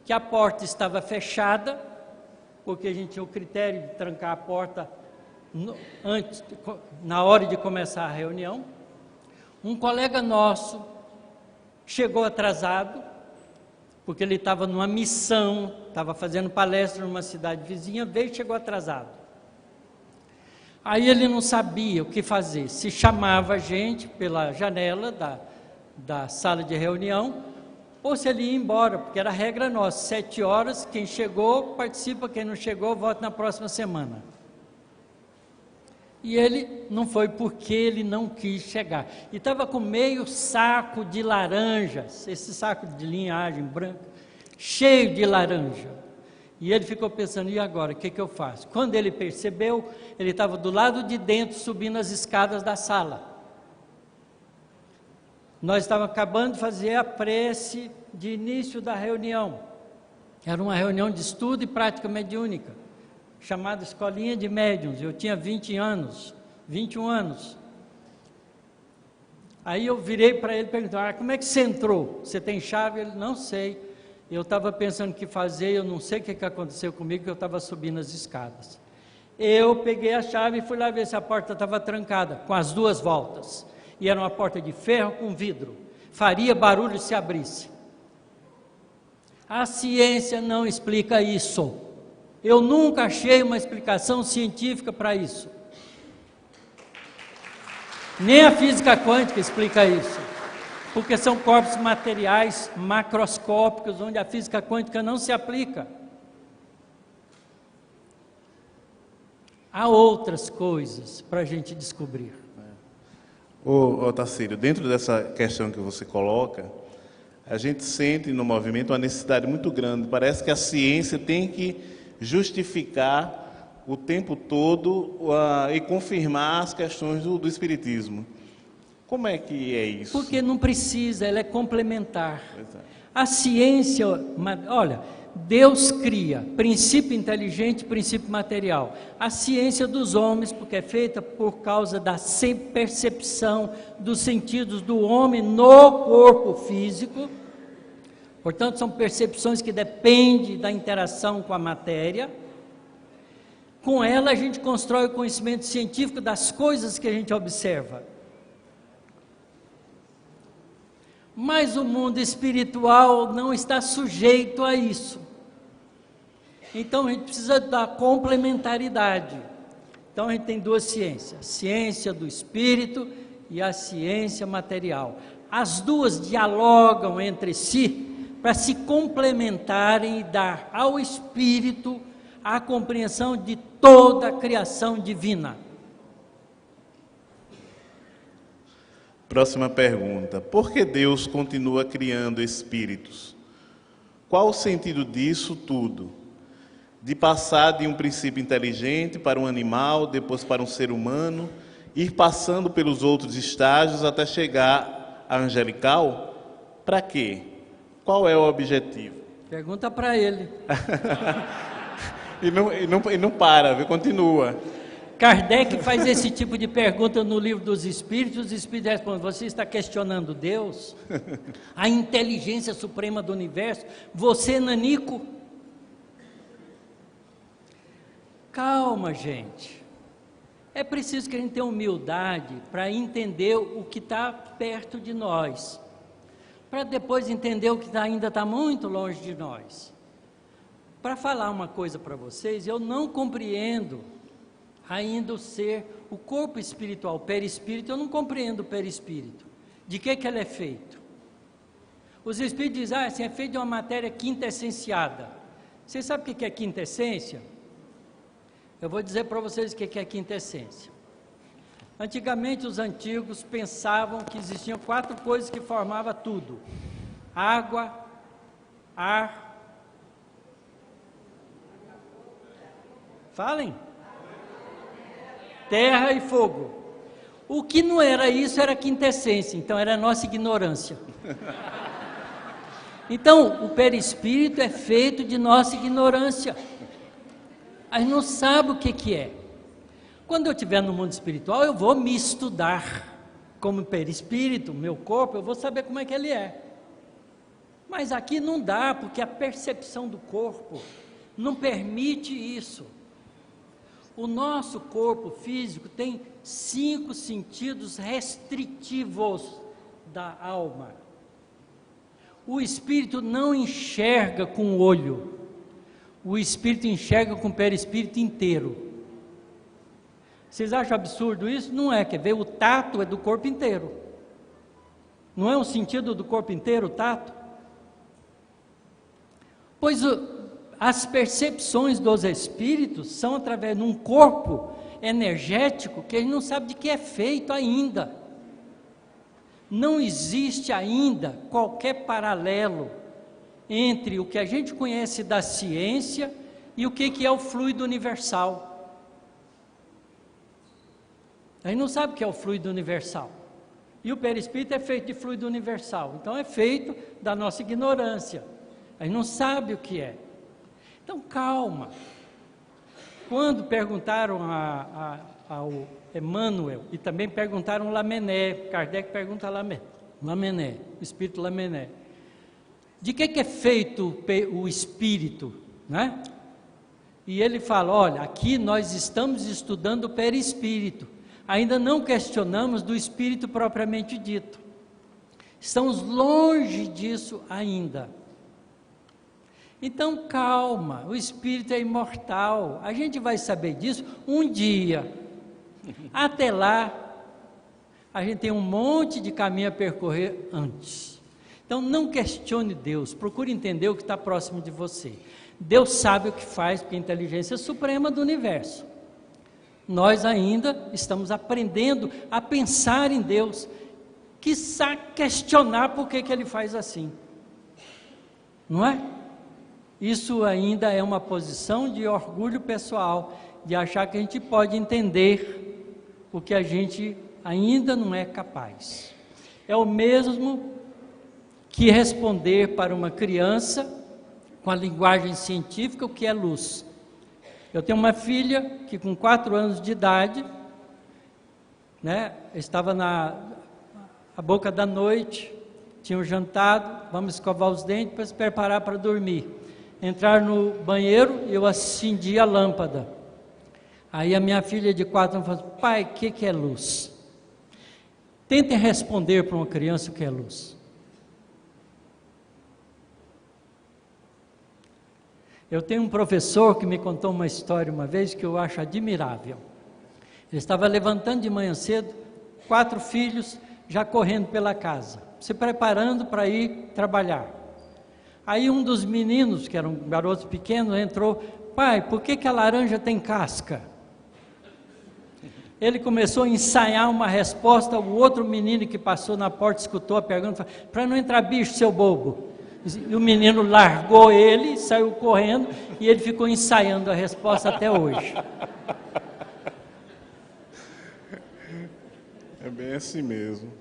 que a porta estava fechada, porque a gente tinha o critério de trancar a porta na hora de começar a reunião. Um colega nosso chegou atrasado, porque ele estava numa missão, estava fazendo palestra numa cidade vizinha, veio e chegou atrasado. Aí ele não sabia o que fazer, se chamava a gente pela janela da sala de reunião, ou se ele ia embora, porque era a regra nossa, 7 horas, quem chegou participa, quem não chegou volta na próxima semana. E ele não foi porque ele não quis chegar, e estava com meio saco de laranjas, esse saco de linhagem branca, cheio de laranja. E ele ficou pensando, e agora, o que eu faço? Quando ele percebeu, ele estava do lado de dentro, subindo as escadas da sala. Nós estávamos acabando de fazer a prece de início da reunião. Era uma reunião de estudo e prática mediúnica, chamada Escolinha de Médiuns. Eu tinha 21 anos. Aí eu virei para ele e perguntei, como é que você entrou? Você tem chave? Ele, não sei. Eu estava pensando o que fazer, eu não sei o que aconteceu comigo, que eu estava subindo as escadas. Eu peguei a chave e fui lá ver se a porta estava trancada, com as 2 voltas. E era uma porta de ferro com vidro. Faria barulho se abrisse. A ciência não explica isso. Eu nunca achei uma explicação científica para isso. Nem a física quântica explica isso. Porque são corpos materiais macroscópicos, onde a física quântica não se aplica. Há outras coisas para a gente descobrir. Ô Tarcísio, dentro dessa questão que você coloca, a gente sente no movimento uma necessidade muito grande. Parece que a ciência tem que justificar o tempo todo e confirmar as questões do espiritismo. Como é que é isso? Porque não precisa, ela é complementar. A ciência, olha, Deus cria princípio inteligente, princípio material. A ciência dos homens, porque é feita por causa da percepção dos sentidos do homem no corpo físico. Portanto, são percepções que dependem da interação com a matéria. Com ela, a gente constrói o conhecimento científico das coisas que a gente observa. Mas o mundo espiritual não está sujeito a isso. Então, a gente precisa da complementaridade. Então, a gente tem duas ciências: a ciência do espírito e a ciência material. As duas dialogam entre si para se complementarem e dar ao espírito a compreensão de toda a criação divina. Próxima pergunta. Por que Deus continua criando espíritos? Qual o sentido disso tudo? De passar de um princípio inteligente para um animal, depois para um ser humano, ir passando pelos outros estágios até chegar a angelical? Para quê? Qual é o objetivo? Pergunta para ele. E não para, viu? Continua. Kardec faz esse tipo de pergunta no Livro dos Espíritos. Os Espíritos respondem: você está questionando Deus? A inteligência suprema do universo? Você, nanico? Calma, gente. É preciso que a gente tenha humildade para entender o que está perto de nós, para depois entender o que ainda está muito longe de nós. Para falar uma coisa para vocês, eu não compreendo ainda o corpo espiritual, o perispírito. Eu não compreendo o perispírito. De que ele é feito? Os espíritos dizem, assim, é feito de uma matéria quintessenciada. Você sabe o que é quintessência? Eu vou dizer para vocês o que é quintessência. Antigamente, os antigos pensavam que existiam 4 coisas que formavam tudo: água, ar. Falem. Terra e fogo. O que não era isso era quintessência, então era a nossa ignorância. Então, o perispírito é feito de nossa ignorância. A gente não sabe o que é. Quando eu estiver no mundo espiritual, eu vou me estudar como perispírito, meu corpo, eu vou saber como é que ele é. Mas aqui não dá, porque a percepção do corpo não permite isso. O nosso corpo físico tem 5 sentidos restritivos da alma. O espírito não enxerga com o olho. O espírito enxerga com o perispírito inteiro. Vocês acham absurdo isso? Não é, quer ver? O tato é do corpo inteiro. Não é um sentido do corpo inteiro o tato? Pois as percepções dos espíritos são através de um corpo energético que a gente não sabe de que é feito ainda. Não existe ainda qualquer paralelo entre o que a gente conhece da ciência e o que é o fluido universal. A gente não sabe o que é o fluido universal. E o perispírito é feito de fluido universal. Então é feito da nossa ignorância. A gente não sabe o que é. Então calma. Quando perguntaram ao Emmanuel, e também perguntaram Lamennais, Kardec pergunta a Lamennais, o espírito Lamennais, de que é feito o espírito, né? E ele fala, olha, aqui nós estamos estudando o perispírito, ainda não questionamos do espírito propriamente dito, estamos longe disso ainda. Então calma, o espírito é imortal, a gente vai saber disso um dia. Até lá, a gente tem um monte de caminho a percorrer antes. Então não questione Deus, procure entender o que está próximo de você. Deus sabe o que faz, porque a inteligência suprema do universo. Nós ainda estamos aprendendo a pensar em Deus, quiçá questionar por que Ele faz assim. Não é? Isso ainda é uma posição de orgulho pessoal, de achar que a gente pode entender o que a gente ainda não é capaz. É o mesmo que responder para uma criança com a linguagem científica o que é luz. Eu tenho uma filha que com 4 anos de idade, estava na boca da noite, tinham jantado, vamos escovar os dentes para se preparar para dormir. Entrar no banheiro e eu acendi a lâmpada. Aí a minha filha de 4 anos falou: pai, o que é luz? Tentem responder para uma criança o que é luz. Eu tenho um professor que me contou uma história uma vez que eu acho admirável. Ele estava levantando de manhã cedo, 4 filhos já correndo pela casa, se preparando para ir trabalhar. Aí um dos meninos, que era um garoto pequeno, entrou: pai, por que a laranja tem casca? Ele começou a ensaiar uma resposta. O outro menino que passou na porta escutou a pergunta: para não entrar bicho, seu bobo. E o menino largou ele, saiu correndo, e ele ficou ensaiando a resposta até hoje. É bem assim mesmo.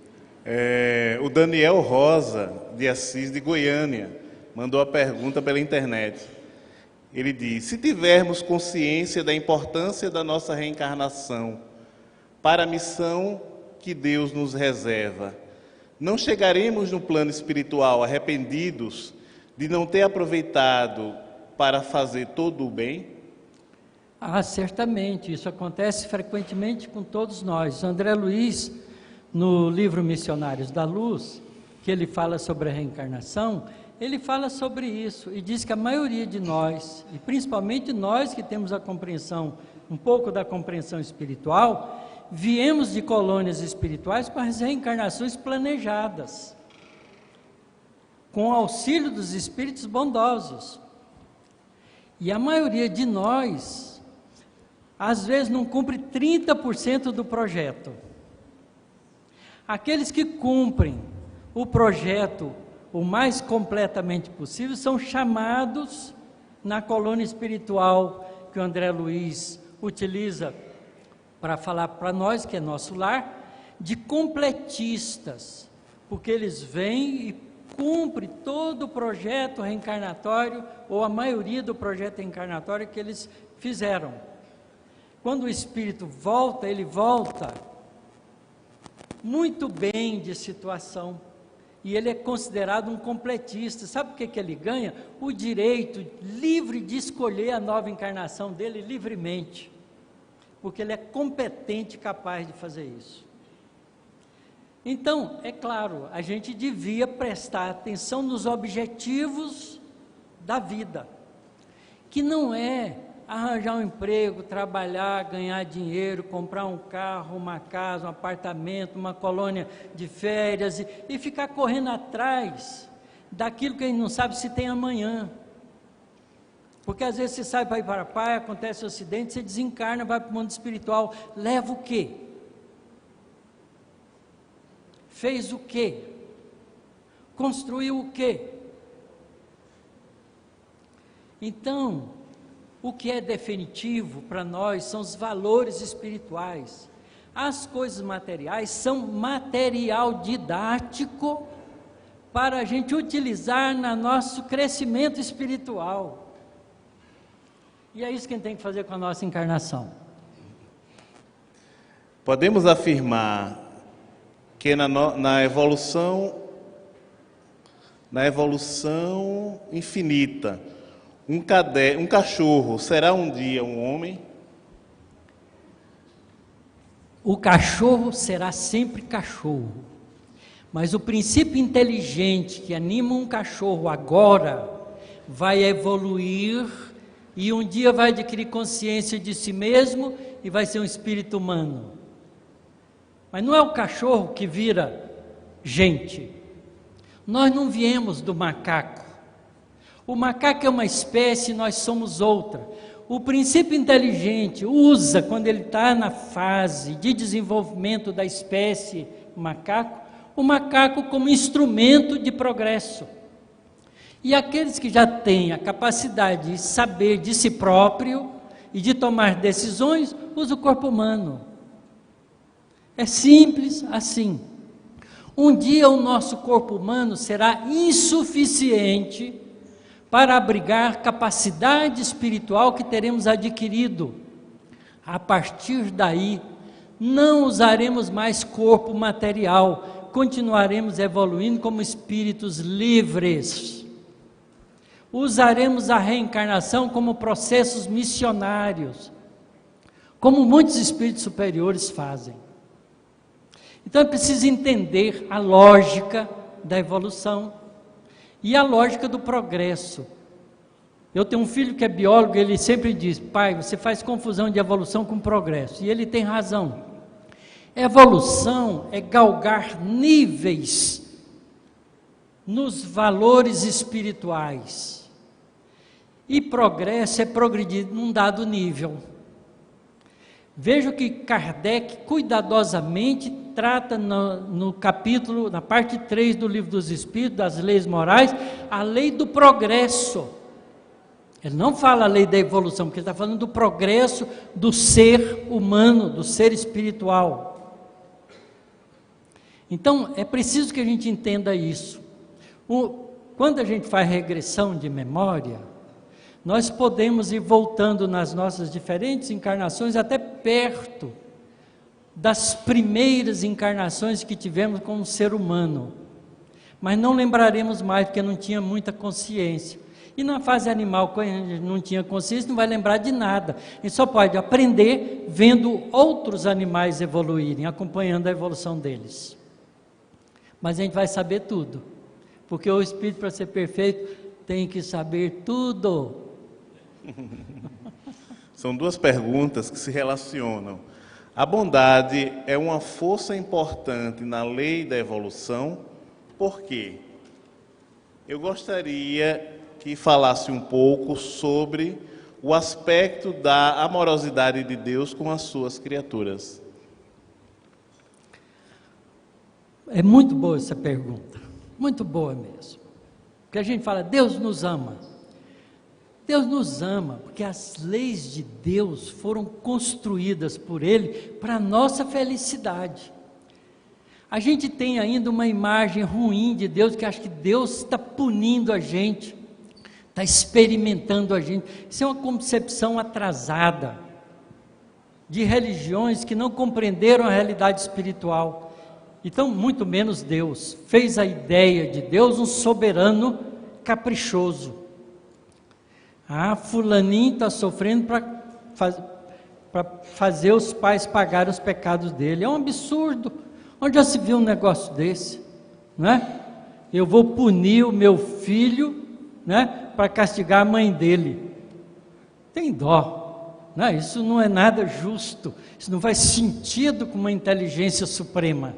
O Daniel Rosa de Assis, de Goiânia, mandou a pergunta pela internet. Ele diz: se tivermos consciência da importância da nossa reencarnação para a missão que Deus nos reserva, não chegaremos no plano espiritual arrependidos de não ter aproveitado para fazer todo o bem? Certamente, isso acontece frequentemente com todos nós. André Luiz, no livro Missionários da Luz, que ele fala sobre a reencarnação, ele fala sobre isso e diz que a maioria de nós, e principalmente nós que temos a compreensão, um pouco da compreensão espiritual, viemos de colônias espirituais com as reencarnações planejadas, com o auxílio dos espíritos bondosos. E a maioria de nós, às vezes, não cumpre 30% do projeto. Aqueles que cumprem o projeto o mais completamente possível são chamados na colônia espiritual que o André Luiz utiliza para falar para nós, que é nosso lar, de completistas, porque eles vêm e cumprem todo o projeto reencarnatório, ou a maioria do projeto reencarnatório que eles fizeram. Quando o espírito volta, ele volta muito bem de situação, e ele é considerado um completista. Sabe o que ele ganha? O direito livre de escolher a nova encarnação dele livremente, porque ele é competente e capaz de fazer isso. Então, é claro, a gente devia prestar atenção nos objetivos da vida, que não é arranjar um emprego, trabalhar, ganhar dinheiro, comprar um carro, uma casa, um apartamento, uma colônia de férias e ficar correndo atrás daquilo que a gente não sabe se tem amanhã. Porque às vezes você sai para ir para a praia, acontece um acidente, você desencarna, vai para o mundo espiritual, leva o quê? Fez o quê? Construiu o quê? Então, o que é definitivo para nós são os valores espirituais. As coisas materiais são material didático para a gente utilizar no nosso crescimento espiritual. E é isso que a gente tem que fazer com a nossa encarnação. Podemos afirmar que na evolução infinita, um cachorro será um dia um homem? O cachorro será sempre cachorro, mas o princípio inteligente que anima um cachorro agora vai evoluir e um dia vai adquirir consciência de si mesmo e vai ser um espírito humano. Mas não é o cachorro que vira gente. Nós não viemos do macaco. O macaco é uma espécie, nós somos outra. O princípio inteligente usa, quando ele está na fase de desenvolvimento da espécie macaco, o macaco como instrumento de progresso. E aqueles que já têm a capacidade de saber de si próprio e de tomar decisões, usam o corpo humano. É simples assim. Um dia o nosso corpo humano será insuficiente para abrigar capacidade espiritual que teremos adquirido. A partir daí, não usaremos mais corpo material, continuaremos evoluindo como espíritos livres. Usaremos a reencarnação como processos missionários, como muitos espíritos superiores fazem. Então é preciso entender a lógica da evolução e a lógica do progresso. Eu tenho um filho que é biólogo, ele sempre diz: pai, você faz confusão de evolução com progresso. E ele tem razão. Evolução é galgar níveis nos valores espirituais. E progresso é progredir num dado nível. Veja que Kardec cuidadosamente trata no capítulo, na parte 3 do Livro dos Espíritos, das leis morais, a lei do progresso. Ele não fala a lei da evolução, porque ele está falando do progresso do ser humano, do ser espiritual. Então, é preciso que a gente entenda isso. Quando a gente faz regressão de memória, nós podemos ir voltando nas nossas diferentes encarnações até perto das primeiras encarnações que tivemos como ser humano, mas não lembraremos mais, porque não tinha muita consciência. E na fase animal, quando a gente não tinha consciência, não vai lembrar de nada. A gente só pode aprender vendo outros animais evoluírem, acompanhando a evolução deles. Mas a gente vai saber tudo, porque o espírito, para ser perfeito, tem que saber tudo. São duas perguntas que se relacionam. A bondade é uma força importante na lei da evolução. Por quê? Eu gostaria que falasse um pouco sobre o aspecto da amorosidade de Deus com as suas criaturas. É muito boa essa pergunta, muito boa mesmo. Porque a gente fala, Deus nos ama. Deus nos ama, porque as leis de Deus foram construídas por Ele para a nossa felicidade. A gente tem ainda uma imagem ruim de Deus, que acha que Deus está punindo a gente, está experimentando a gente. Isso é uma concepção atrasada de religiões que não compreenderam a realidade espiritual. Então, muito menos Deus. Fez a ideia de Deus um soberano caprichoso. Fulaninho está sofrendo para fazer os pais pagarem os pecados dele. É um absurdo. Onde já se viu um negócio desse? Não é? Eu vou punir o meu filho, né, para castigar a mãe dele. Tem dó. Não, isso não é nada justo. Isso não faz sentido com uma inteligência suprema.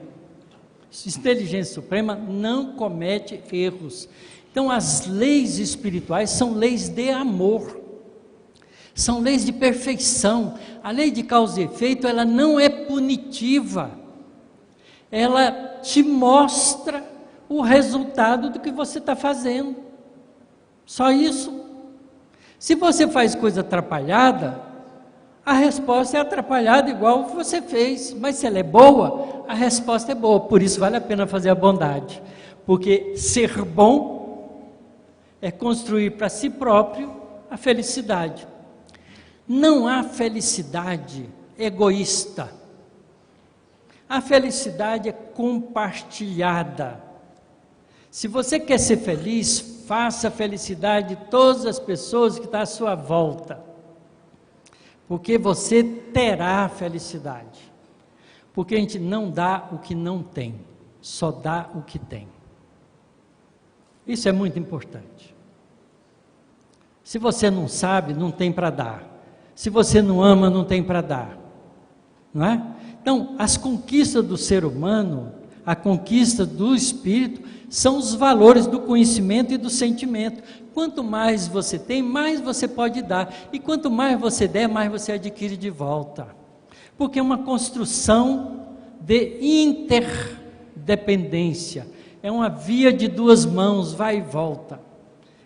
Inteligência suprema não comete erros. Então, as leis espirituais são leis de amor, são leis de perfeição. A lei de causa e efeito, ela não é punitiva, ela te mostra o resultado do que você está fazendo, só isso. Se você faz coisa atrapalhada, a resposta é atrapalhada igual você fez, mas se ela é boa, a resposta é boa. Por isso vale a pena fazer a bondade, porque ser bom é construir para si próprio a felicidade. Não há felicidade egoísta. A felicidade é compartilhada. Se você quer ser feliz, faça a felicidade de todas as pessoas que estão à sua volta, porque você terá felicidade. Porque a gente não dá o que não tem, só dá o que tem. Isso é muito importante. Se você não sabe, não tem para dar. Se você não ama, não tem para dar. Não é? Então, as conquistas do ser humano, a conquista do espírito, são os valores do conhecimento e do sentimento. Quanto mais você tem, mais você pode dar. E quanto mais você der, mais você adquire de volta. Porque é uma construção de interdependência. É uma via de duas mãos, vai e volta.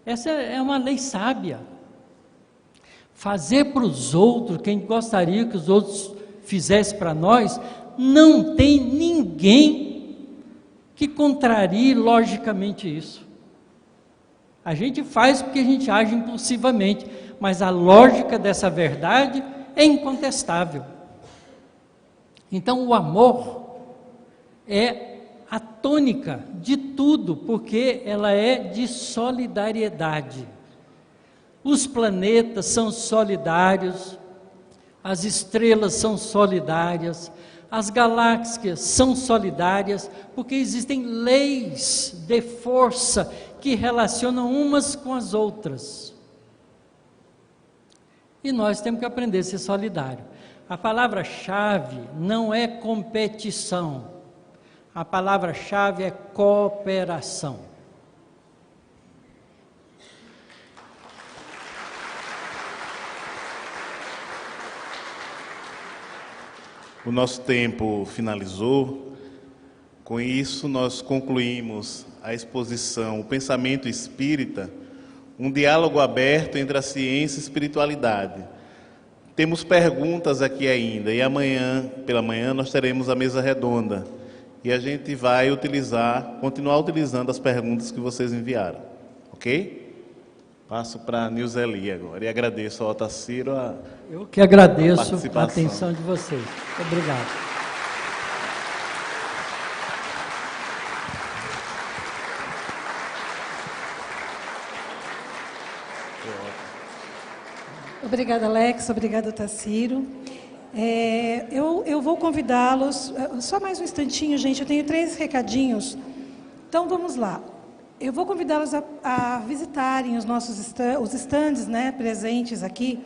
Essa é uma lei sábia. Fazer para os outros, quem gostaria que os outros fizessem para nós, não tem ninguém que contrarie logicamente isso. A gente faz porque a gente age impulsivamente, mas a lógica dessa verdade é incontestável. Então, o amor é a tônica de tudo, porque ela é de solidariedade. Os planetas são solidários, as estrelas são solidárias, as galáxias são solidárias, porque existem leis de força que relacionam umas com as outras. E nós temos que aprender a ser solidário. A palavra-chave não é competição, a palavra-chave é cooperação. O nosso tempo finalizou. Com isso, nós concluímos a exposição O Pensamento Espírita, um diálogo aberto entre a ciência e a espiritualidade. Temos perguntas aqui ainda, e amanhã, pela manhã, nós teremos a mesa redonda. E a gente vai continuar utilizando as perguntas que vocês enviaram. Ok? Passo para a Nilzeli agora. E agradeço ao Otacílio Eu que agradeço a participação. atenção de vocês. Obrigado. Obrigada, Alex. Obrigada, Otacílio. Eu vou convidá-los, só mais um instantinho, gente, eu tenho 3 recadinhos. Então, vamos lá. Eu vou convidá-los a visitarem os estandes, né, presentes aqui,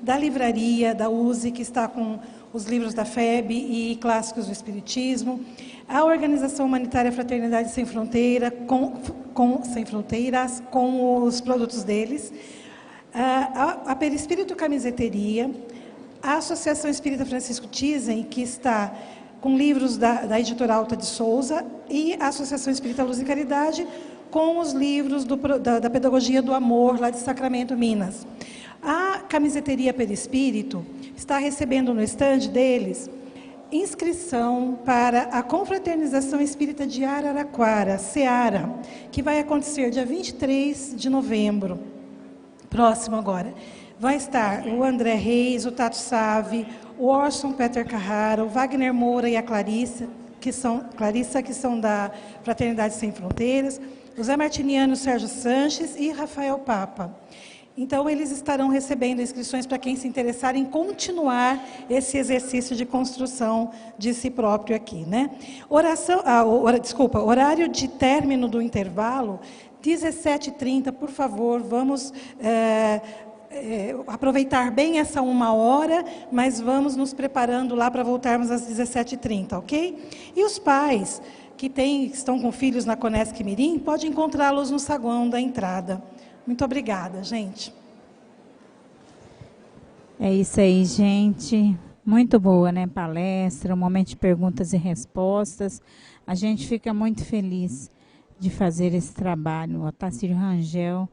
da livraria, da USE, que está com os livros da FEB e clássicos do Espiritismo, a Organização Humanitária Fraternidade Sem Fronteira, Sem Fronteiras, com os produtos deles, a Perispírito Camiseteria, a Associação Espírita Francisco Thyssen, que está com livros da editora Alta de Souza, e a Associação Espírita Luz e Caridade, com os livros da Pedagogia do Amor, lá de Sacramento, Minas. A Camiseteria Perispírito está recebendo no estande deles inscrição para a Confraternização Espírita de Araraquara, Seara, que vai acontecer dia 23 de novembro, próximo agora. Vai estar o André Reis, o Tato Save, o Orson Peter Carrara, o Wagner Moura e a Clarissa, que são da Fraternidade Sem Fronteiras, o Zé Martiniano, o Sérgio Sanches e Rafael Papa. Então, eles estarão recebendo inscrições para quem se interessar em continuar esse exercício de construção de si próprio aqui, né? Horário de término do intervalo, 17h30, por favor, vamos aproveitar bem essa 1 hora, mas vamos nos preparando lá para voltarmos às 17h30, ok? E os pais que estão com filhos na Conesc Mirim, pode encontrá-los no saguão da entrada. Muito obrigada, gente. É isso aí, gente. Muito boa, né? Palestra, um momento de perguntas e respostas. A gente fica muito feliz de fazer esse trabalho. O Otacílio Rangel,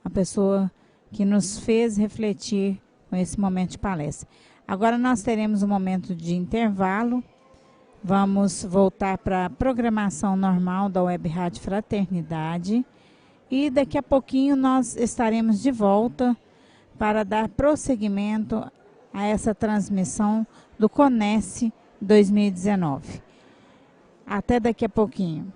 a pessoa que nos fez refletir com esse momento de palestra. Agora nós teremos um momento de intervalo. Vamos voltar para a programação normal da Web Rádio Fraternidade. E daqui a pouquinho nós estaremos de volta para dar prosseguimento a essa transmissão do CONES 2019. Até daqui a pouquinho.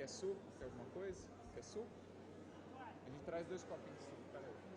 suco? Quer alguma coisa? Quer suco? A gente traz 2 copinhos de suco, peraí.